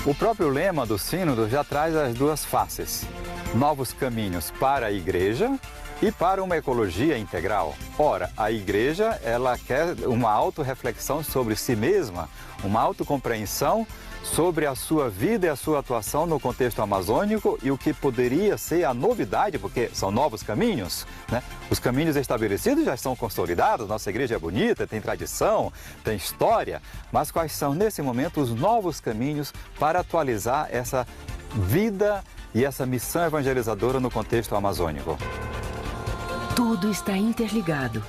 O próprio lema do Sínodo já traz as duas faces: novos caminhos para a Igreja e para uma ecologia integral. Ora, a Igreja, ela quer uma autorreflexão sobre si mesma, uma autocompreensão sobre a sua vida e a sua atuação no contexto amazônico e o que poderia ser a novidade, porque são novos caminhos, né? Os caminhos estabelecidos já estão consolidados, nossa igreja é bonita, tem tradição, tem história, mas quais são, nesse momento, os novos caminhos para atualizar essa vida e essa missão evangelizadora no contexto amazônico? Tudo está interligado.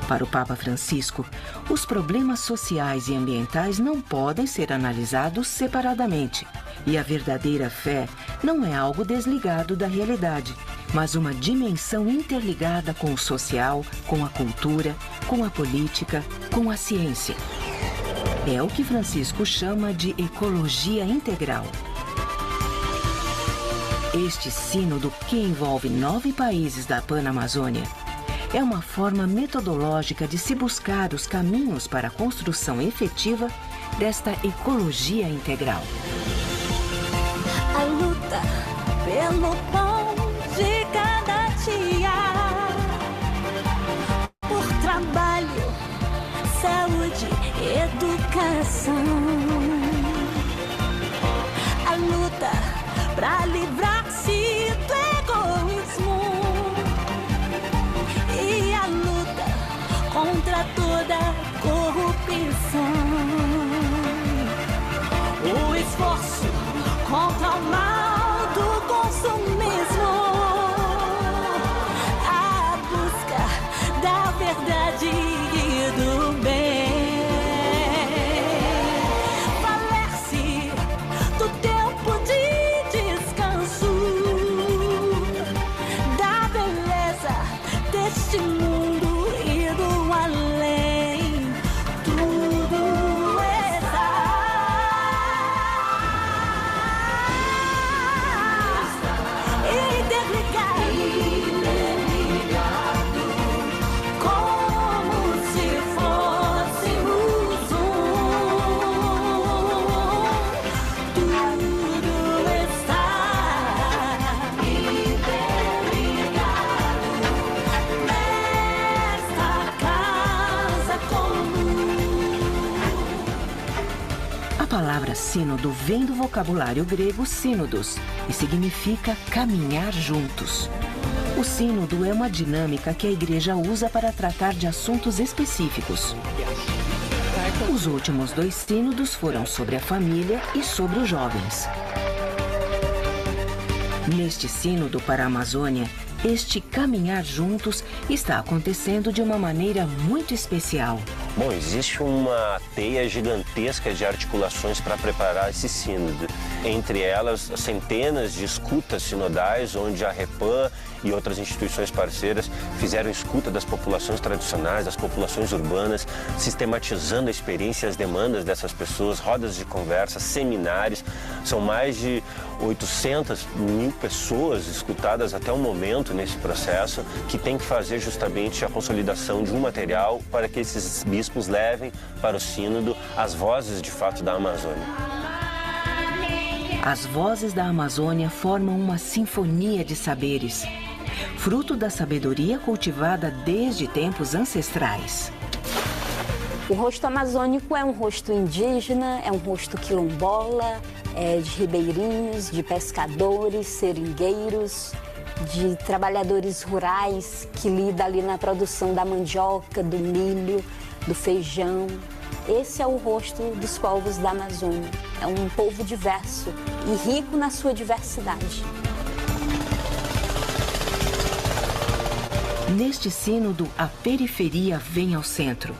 Para o Papa Francisco, os problemas sociais e ambientais não podem ser analisados separadamente. E a verdadeira fé não é algo desligado da realidade, mas uma dimensão interligada com o social, com a cultura, com a política, com a ciência. É o que Francisco chama de ecologia integral. Este sínodo, que envolve 9 países da Panamazônia, é uma forma metodológica de se buscar os caminhos para a construção efetiva desta ecologia integral. A luta pelo pão de cada dia, por trabalho, saúde, educação. A luta pra livrar-se do egoísmo e a luta contra toda corrupção. O esforço contra o mal do consumismo, a busca da verdade e do bem. Valer-se do tempo de descanso, da beleza deste mundo e do além. Tudo está interligado, como se fôssemos tudo está interligado nesta casa comum. A palavra sínodo vem do vocabulário grego sínodos e significa caminhar juntos. O sínodo é uma dinâmica que a Igreja usa para tratar de assuntos específicos. Os últimos 2 sínodos foram sobre a família e sobre os jovens. Neste sínodo para a Amazônia, este caminhar juntos está acontecendo de uma maneira muito especial. Bom, existe uma teia gigantesca de articulações para preparar esse sínodo. Entre elas, centenas de escutas sinodais, onde a Repam e outras instituições parceiras fizeram escuta das populações tradicionais, das populações urbanas, sistematizando a experiência e as demandas dessas pessoas, rodas de conversa, seminários. São mais de 800.000 pessoas escutadas até o momento nesse processo, que tem que fazer justamente a consolidação de um material para que esses bispos levem para o sínodo as vozes de fato da Amazônia. As vozes da Amazônia formam uma sinfonia de saberes, fruto da sabedoria cultivada desde tempos ancestrais. O rosto amazônico é um rosto indígena, é um rosto quilombola, de ribeirinhos, de pescadores, seringueiros, de trabalhadores rurais que lidam ali na produção da mandioca, do milho, do feijão. Esse é o rosto dos povos da Amazônia. É um povo diverso e rico na sua diversidade. Neste sínodo, a periferia vem ao centro.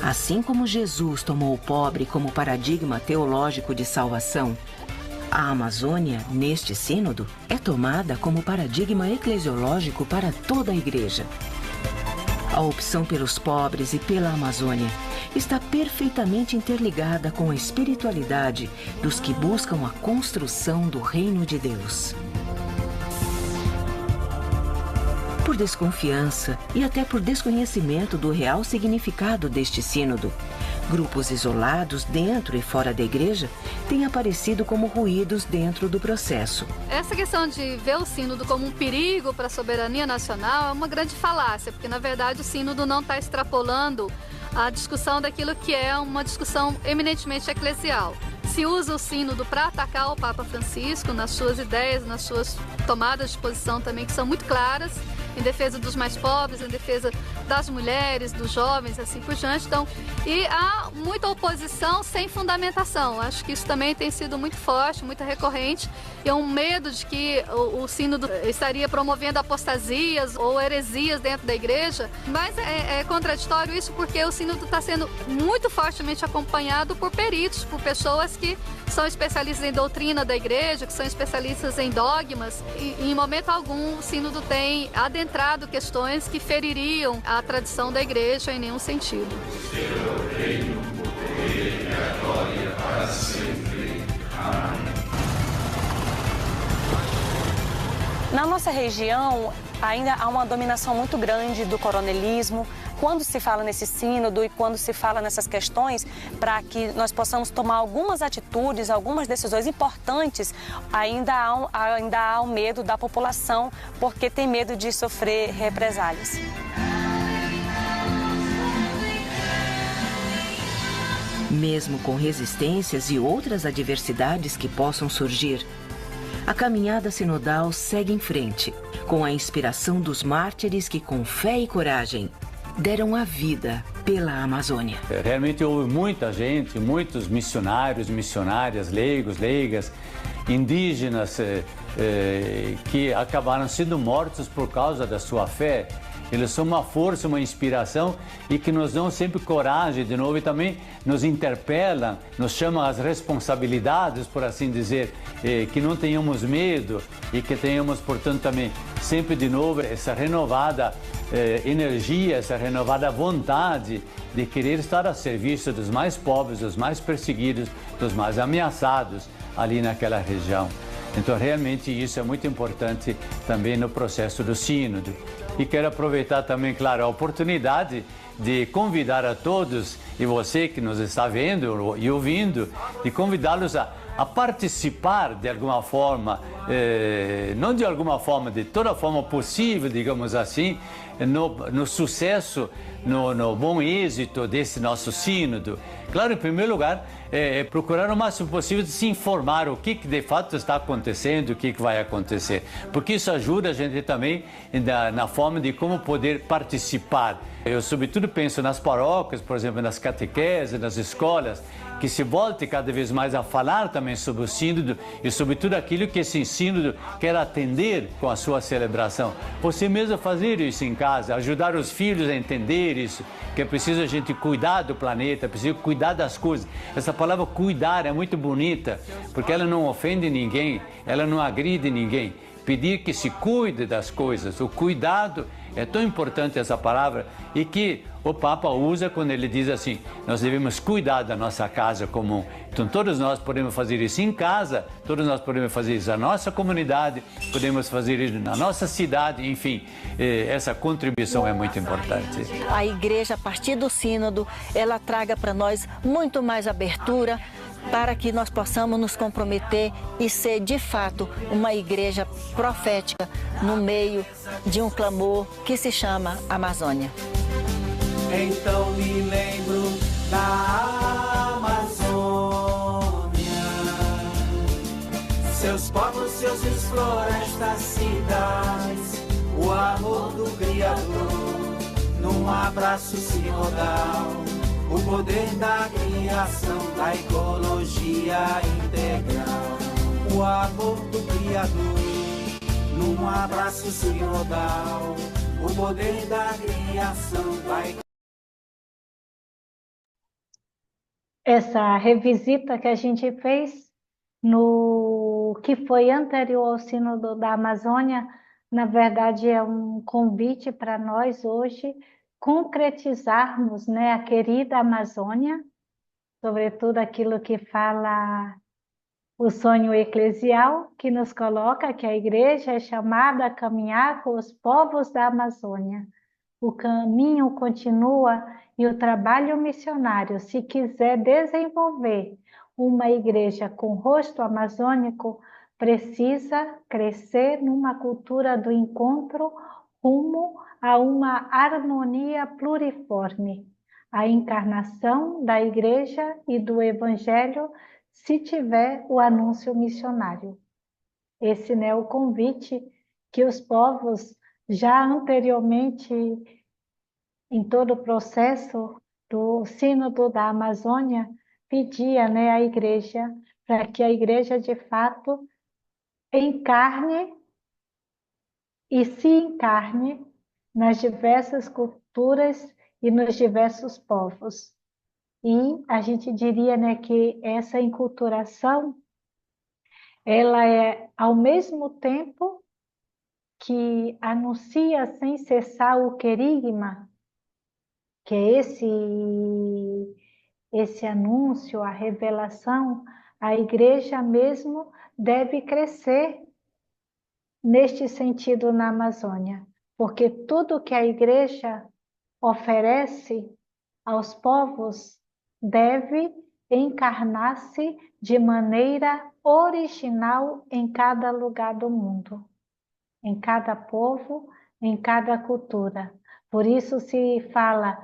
Assim como Jesus tomou o pobre como paradigma teológico de salvação, a Amazônia, neste sínodo, é tomada como paradigma eclesiológico para toda a Igreja. A opção pelos pobres e pela Amazônia está perfeitamente interligada com a espiritualidade dos que buscam a construção do reino de Deus. Por desconfiança e até por desconhecimento do real significado deste sínodo, grupos isolados dentro e fora da igreja têm aparecido como ruídos dentro do processo. Essa questão de ver o sínodo como um perigo para a soberania nacional é uma grande falácia, porque na verdade o sínodo não está extrapolando a discussão daquilo que é uma discussão eminentemente eclesial. Se usa o sínodo para atacar o Papa Francisco nas suas ideias, nas suas tomadas de posição também, que são muito claras, em defesa dos mais pobres, em defesa das mulheres, dos jovens, assim por diante. Então, e há muita oposição sem fundamentação. Acho que isso também tem sido muito forte, muito recorrente. E é um medo de que o sínodo estaria promovendo apostasias ou heresias dentro da igreja. Mas é contraditório isso porque o sínodo está sendo muito fortemente acompanhado por peritos, por pessoas que são especialistas em doutrina da igreja, que são especialistas em dogmas. E em momento algum o sínodo tem adentrado questões que feririam a tradição da igreja em nenhum sentido. Na nossa região, ainda há uma dominação muito grande do coronelismo. Quando se fala nesse sínodo e quando se fala nessas questões, para que nós possamos tomar algumas atitudes, algumas decisões importantes, ainda há o medo da população, porque tem medo de sofrer represálias. Mesmo com resistências e outras adversidades que possam surgir, a caminhada sinodal segue em frente, com a inspiração dos mártires que, com fé e coragem, deram a vida pela Amazônia. Realmente houve muita gente, muitos missionários, missionárias, leigos, leigas, indígenas que acabaram sendo mortos por causa da sua fé. Eles são uma força, uma inspiração e que nos dão sempre coragem de novo e também nos interpelam, nos chamam às responsabilidades, por assim dizer, que não tenhamos medo e que tenhamos, portanto, também sempre de novo essa renovada energia, essa renovada vontade de querer estar a serviço dos mais pobres, dos mais perseguidos, dos mais ameaçados ali naquela região. Então, realmente, isso é muito importante também no processo do sínodo. E quero aproveitar também, claro, a oportunidade de convidar a todos, e você que nos está vendo e ouvindo, de convidá-los a participar de alguma forma, não de alguma forma, de toda forma possível, digamos assim, no sucesso, no bom êxito desse nosso sínodo. Claro, em primeiro lugar, procurar o máximo possível de se informar o que de fato está acontecendo, o que vai acontecer, porque isso ajuda a gente também na forma de como poder participar. Eu, sobretudo, penso nas paróquias, por exemplo, nas catequeses, nas escolas, que se volte cada vez mais a falar também sobre o sínodo e sobre tudo aquilo que esse sínodo quer atender com a sua celebração. Você mesmo fazer isso em casa, ajudar os filhos a entender isso, que é preciso a gente cuidar do planeta, é preciso cuidar das coisas. Essa palavra cuidar é muito bonita, porque ela não ofende ninguém, ela não agride ninguém. Pedir que se cuide das coisas, o cuidado é tão importante essa palavra e que o Papa usa quando ele diz assim, nós devemos cuidar da nossa casa comum. Então todos nós podemos fazer isso em casa, todos nós podemos fazer isso na nossa comunidade, podemos fazer isso na nossa cidade, enfim, essa contribuição é muito importante. A igreja, a partir do sínodo, ela traga para nós muito mais abertura, para que nós possamos nos comprometer e ser, de fato, uma igreja profética no meio de um clamor que se chama Amazônia. Então me lembro da Amazônia, seus povos, seus rios, florestas, cidades, o amor do Criador, num abraço sinodal. O poder da criação, da ecologia integral. O amor do Criador, num abraço sinodal. O poder da criação, da ecologia. Essa revisita que a gente fez no que foi anterior ao Sínodo da Amazônia, na verdade é um convite para nós hoje concretizarmos, né, a querida Amazônia, sobretudo aquilo que fala o sonho eclesial, que nos coloca que a igreja é chamada a caminhar com os povos da Amazônia. O caminho continua e o trabalho missionário, se quiser desenvolver uma igreja com rosto amazônico, precisa crescer numa cultura do encontro rumo a uma harmonia pluriforme, a encarnação da igreja e do evangelho, se tiver o anúncio missionário. Esse é o convite que os povos já anteriormente, em todo o processo do Sínodo da Amazônia, pedia, né, à igreja, para que a igreja de fato encarne e se encarne nas diversas culturas e nos diversos povos. E a gente diria, né, que essa enculturação, ela é ao mesmo tempo que anuncia sem cessar o querigma, que é esse anúncio, a revelação, a igreja mesmo deve crescer neste sentido na Amazônia, porque tudo que a igreja oferece aos povos deve encarnar-se de maneira original em cada lugar do mundo, em cada povo, em cada cultura. Por isso se fala,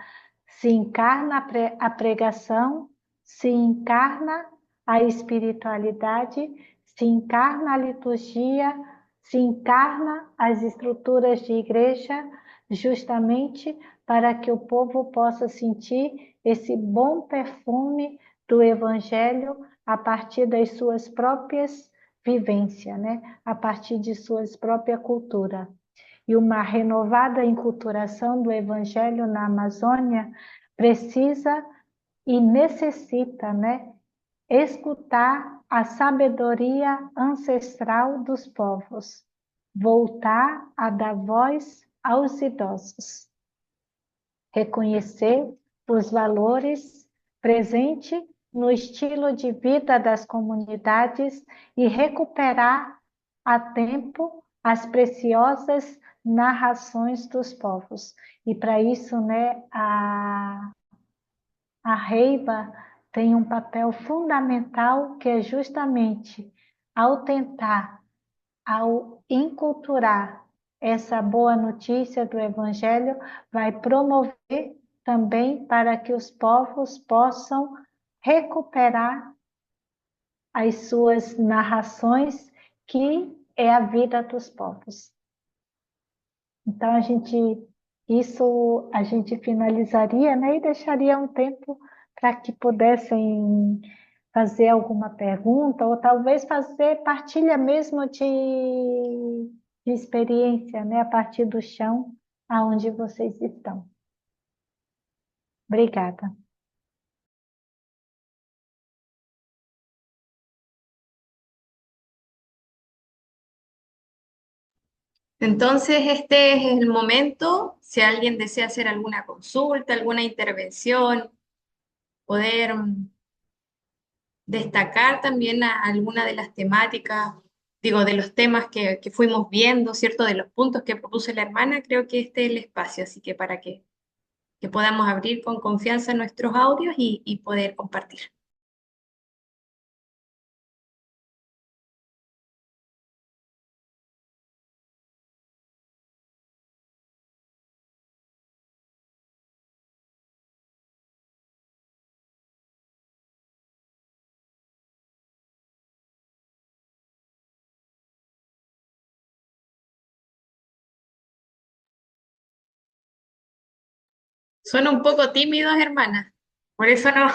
se encarna a pregação, se encarna a espiritualidade, se encarna a liturgia, se encarna as estruturas de igreja, justamente para que o povo possa sentir esse bom perfume do Evangelho a partir das suas próprias vivências, né? A partir de suas próprias culturas. E uma renovada enculturação do Evangelho na Amazônia precisa e necessita, né, escutar a sabedoria ancestral dos povos, voltar a dar voz aos idosos, reconhecer os valores presentes no estilo de vida das comunidades e recuperar a tempo as preciosas narrações dos povos. E para isso, né, a Reiva tem um papel fundamental, que é justamente ao tentar, ao enculturar essa boa notícia do Evangelho, vai promover também para que os povos possam recuperar as suas narrações, que é a vida dos povos. Então a gente finalizaria, né, e deixaria um tempo para que pudessem fazer alguma pergunta, ou talvez fazer partilha mesmo de experiência, né, a partir do chão aonde vocês estão. Obrigada. Entonces, este es el momento, si alguien desea hacer alguna consulta, alguna intervención, poder destacar también alguna de las temáticas, digo, de los temas que fuimos viendo, ¿cierto? De los puntos que propuso la hermana, creo que este es el espacio, así que para que podamos abrir con confianza nuestros audios y poder compartir. Son un poco tímidos, hermanas, por eso no.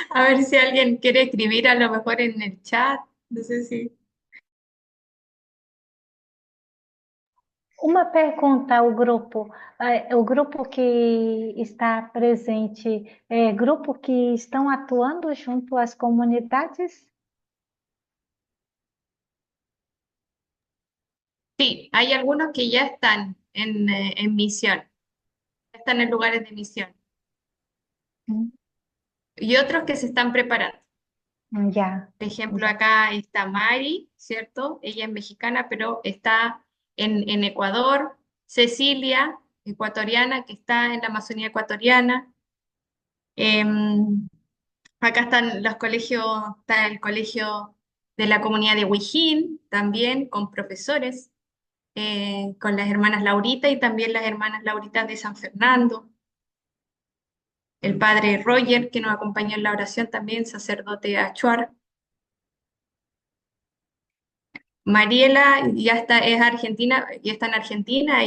A ver si alguien quiere escribir a lo mejor en el chat, no sé si. Uma pergunta ao grupo. O grupo que está presente é grupo que estão atuando junto às comunidades? Sí, hay algunos que ya están en misión. están en lugares de misión. Mm, Y otros que se están preparando. Ya, Por ejemplo, ya. acá está Mari, ¿cierto? Ella es mexicana, pero está en Ecuador. Cecilia, ecuatoriana, que está en la Amazonía ecuatoriana. Em, Acá están los colegios, está el colegio de la comunidad de Huijín, también con profesores, con las hermanas Laurita y también las hermanas Lauritas de San Fernando. El padre Roger, que nos acompañó en la oración también, sacerdote Achuar. Mariela ya está, es argentina, ya está en Argentina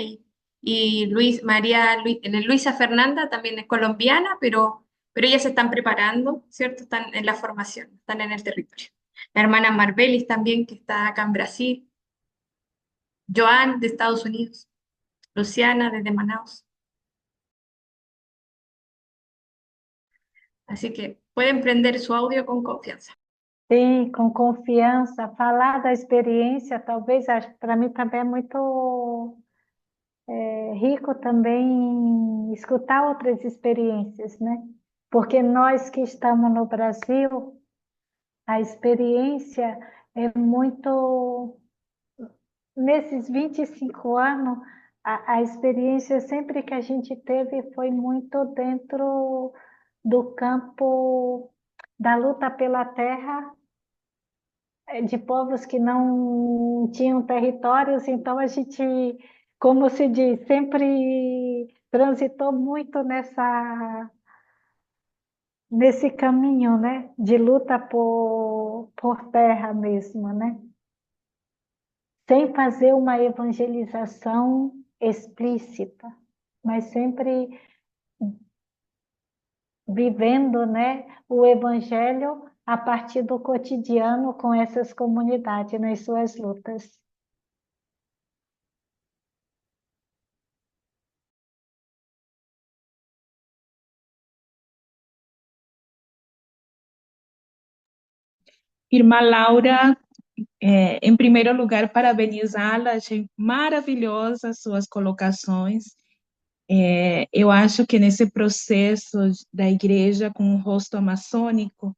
y Luisa Fernanda también es colombiana, pero ellas se están preparando, ¿cierto? Están en la formación, están en el territorio. La hermana Marbelis también, que está acá en Brasil. Joan de Estados Unidos. Luciana desde Manaus. Así que pueden prender su audio con confianza. Sim, com confiança, falar da experiência, talvez, acho que para mim também é muito rico também escutar outras experiências, né? Porque nós que estamos no Brasil, a experiência é muito. Nesses 25 anos, a experiência sempre que a gente teve foi muito dentro do campo da luta pela terra de povos que não tinham territórios, então a gente, como se diz, sempre transitou muito nesse caminho, né, de luta por terra mesmo, né? Sem fazer uma evangelização explícita, mas sempre vivendo, né, o evangelho a partir do cotidiano com essas comunidades nas suas lutas. Irmã Laura, em primeiro lugar, parabenizá-la, achei maravilhosa as suas colocações. Eu acho que nesse processo da igreja com o rosto amazônico,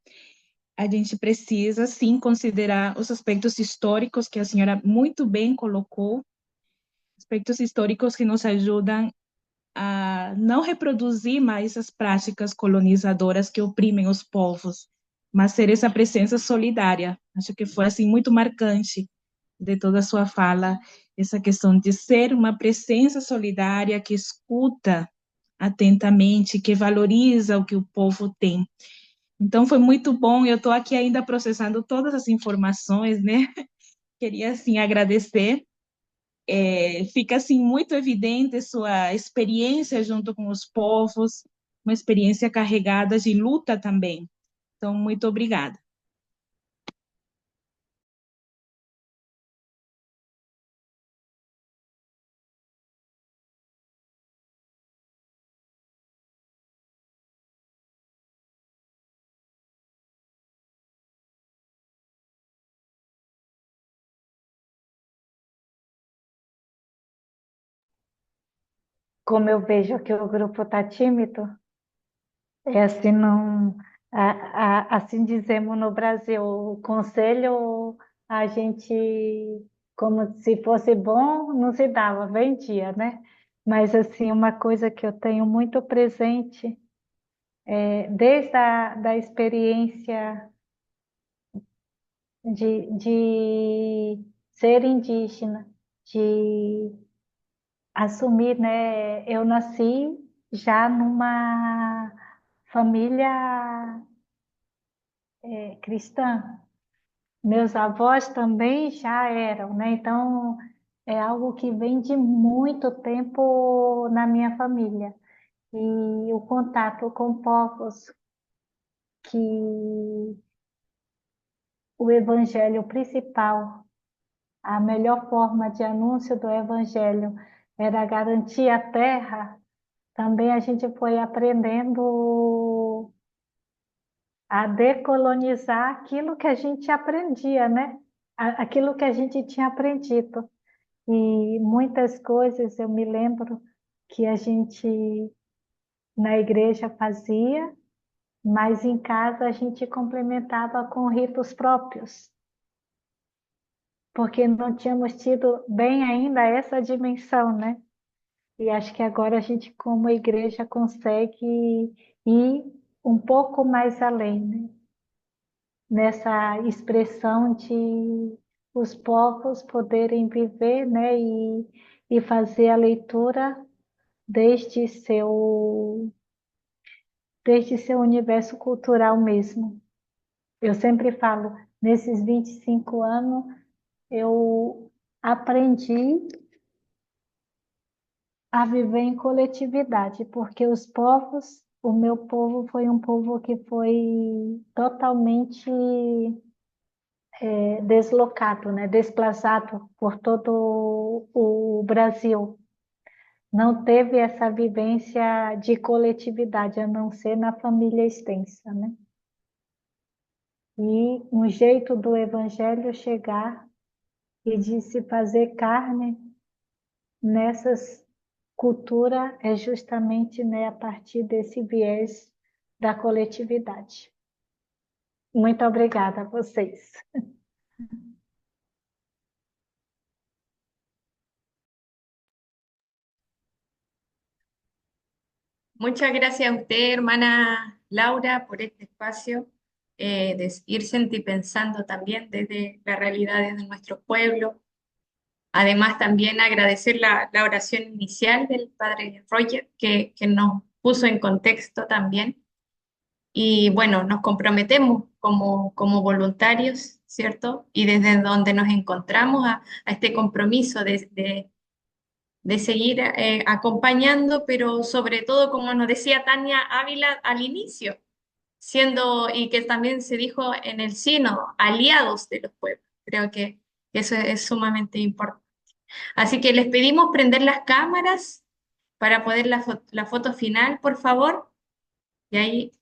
a gente precisa, sim, considerar os aspectos históricos que a senhora muito bem colocou, aspectos históricos que nos ajudam a não reproduzir mais as práticas colonizadoras que oprimem os povos, mas ser essa presença solidária. Acho que foi assim muito marcante de toda a sua fala, essa questão de ser uma presença solidária que escuta atentamente, que valoriza o que o povo tem. Então foi muito bom, eu estou aqui ainda processando todas as informações, né? Queria, assim, agradecer. Fica, assim, muito evidente sua experiência junto com os povos, uma experiência carregada de luta também. Então, muito obrigada. Como eu vejo que o grupo está tímido, é assim, não, assim dizemos no Brasil, o conselho a gente, como se fosse bom, não se dava, vendia, né? Mas assim, uma coisa que eu tenho muito presente, desde da experiência de ser indígena, de assumir, né? Eu nasci já numa família cristã. Meus avós também já eram, né? Então é algo que vem de muito tempo na minha família. E o contato com povos que o evangelho principal, a melhor forma de anúncio do evangelho era garantir a terra, também a gente foi aprendendo a decolonizar aquilo que a gente aprendia, né? Aquilo que a gente tinha aprendido. E muitas coisas eu me lembro que a gente na igreja fazia, mas em casa a gente complementava com ritos próprios, porque não tínhamos tido bem ainda essa dimensão, né? E acho que agora a gente, como igreja, consegue ir um pouco mais além, né? Nessa expressão de os povos poderem viver, né? E fazer a leitura desde seu universo cultural mesmo. Eu sempre falo, nesses 25 anos, eu aprendi a viver em coletividade, porque o meu povo foi um povo que foi totalmente deslocado, né? Desplazado por todo o Brasil. Não teve essa vivência de coletividade, a não ser na família extensa, né? E um jeito do evangelho chegar e de se fazer carne nessas culturas é justamente, né, a partir desse viés da coletividade. Muito obrigada a vocês. Muchas gracias a usted, hermana Laura, por este espacio, de ir sentipensando también desde las realidades de nuestro pueblo. Además, también agradecer la oración inicial del padre Roger, que nos puso en contexto también. Y bueno, nos comprometemos como voluntarios, ¿cierto? Y desde donde nos encontramos a este compromiso de seguir acompañando, pero sobre todo, como nos decía Tania Ávila al inicio, siendo, y que también se dijo en el sínodo, aliados de los pueblos. Creo que eso es sumamente importante. Así que les pedimos prender las cámaras para poder la foto final, por favor. Y ahí.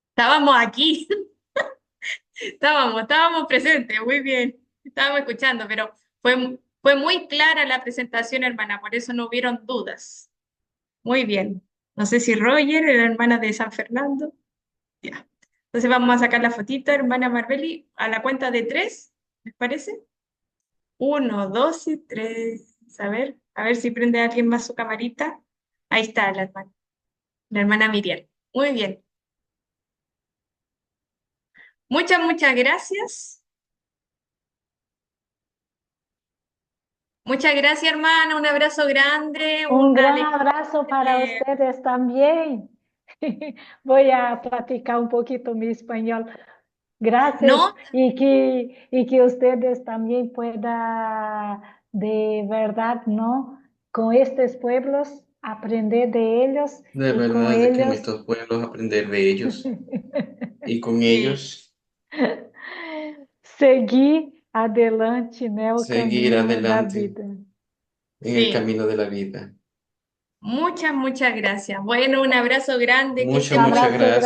Estábamos aquí. Estábamos presentes, muy bien. Estábamos escuchando, pero fue muy clara la presentación, hermana, por eso no hubieron dudas. Muy bien. No sé si Roger, la hermana de San Fernando. Ya. Entonces vamos a sacar la fotito, hermana Marbeli, a la cuenta de 3, ¿les parece? 1, 2 y 3. A ver si prende alguien más su camarita. Ahí está la hermana Miriam. Muy bien. Muchas gracias. Muchas gracias, hermana. Un abrazo grande. Un gran abrazo para ustedes también. Voy a platicar un poquito mi español. Gracias. No. Y que ustedes también puedan, de verdad, ¿no? Con estos pueblos, aprender de ellos. De y con verdad, de que en ellos estos pueblos aprender de ellos y con ellos seguir adelante, ¿no? El seguir camino da adelante vida. en el camino de la vida. Muchas gracias. Bueno, un abrazo grande. Que Muchas estén muy gracias.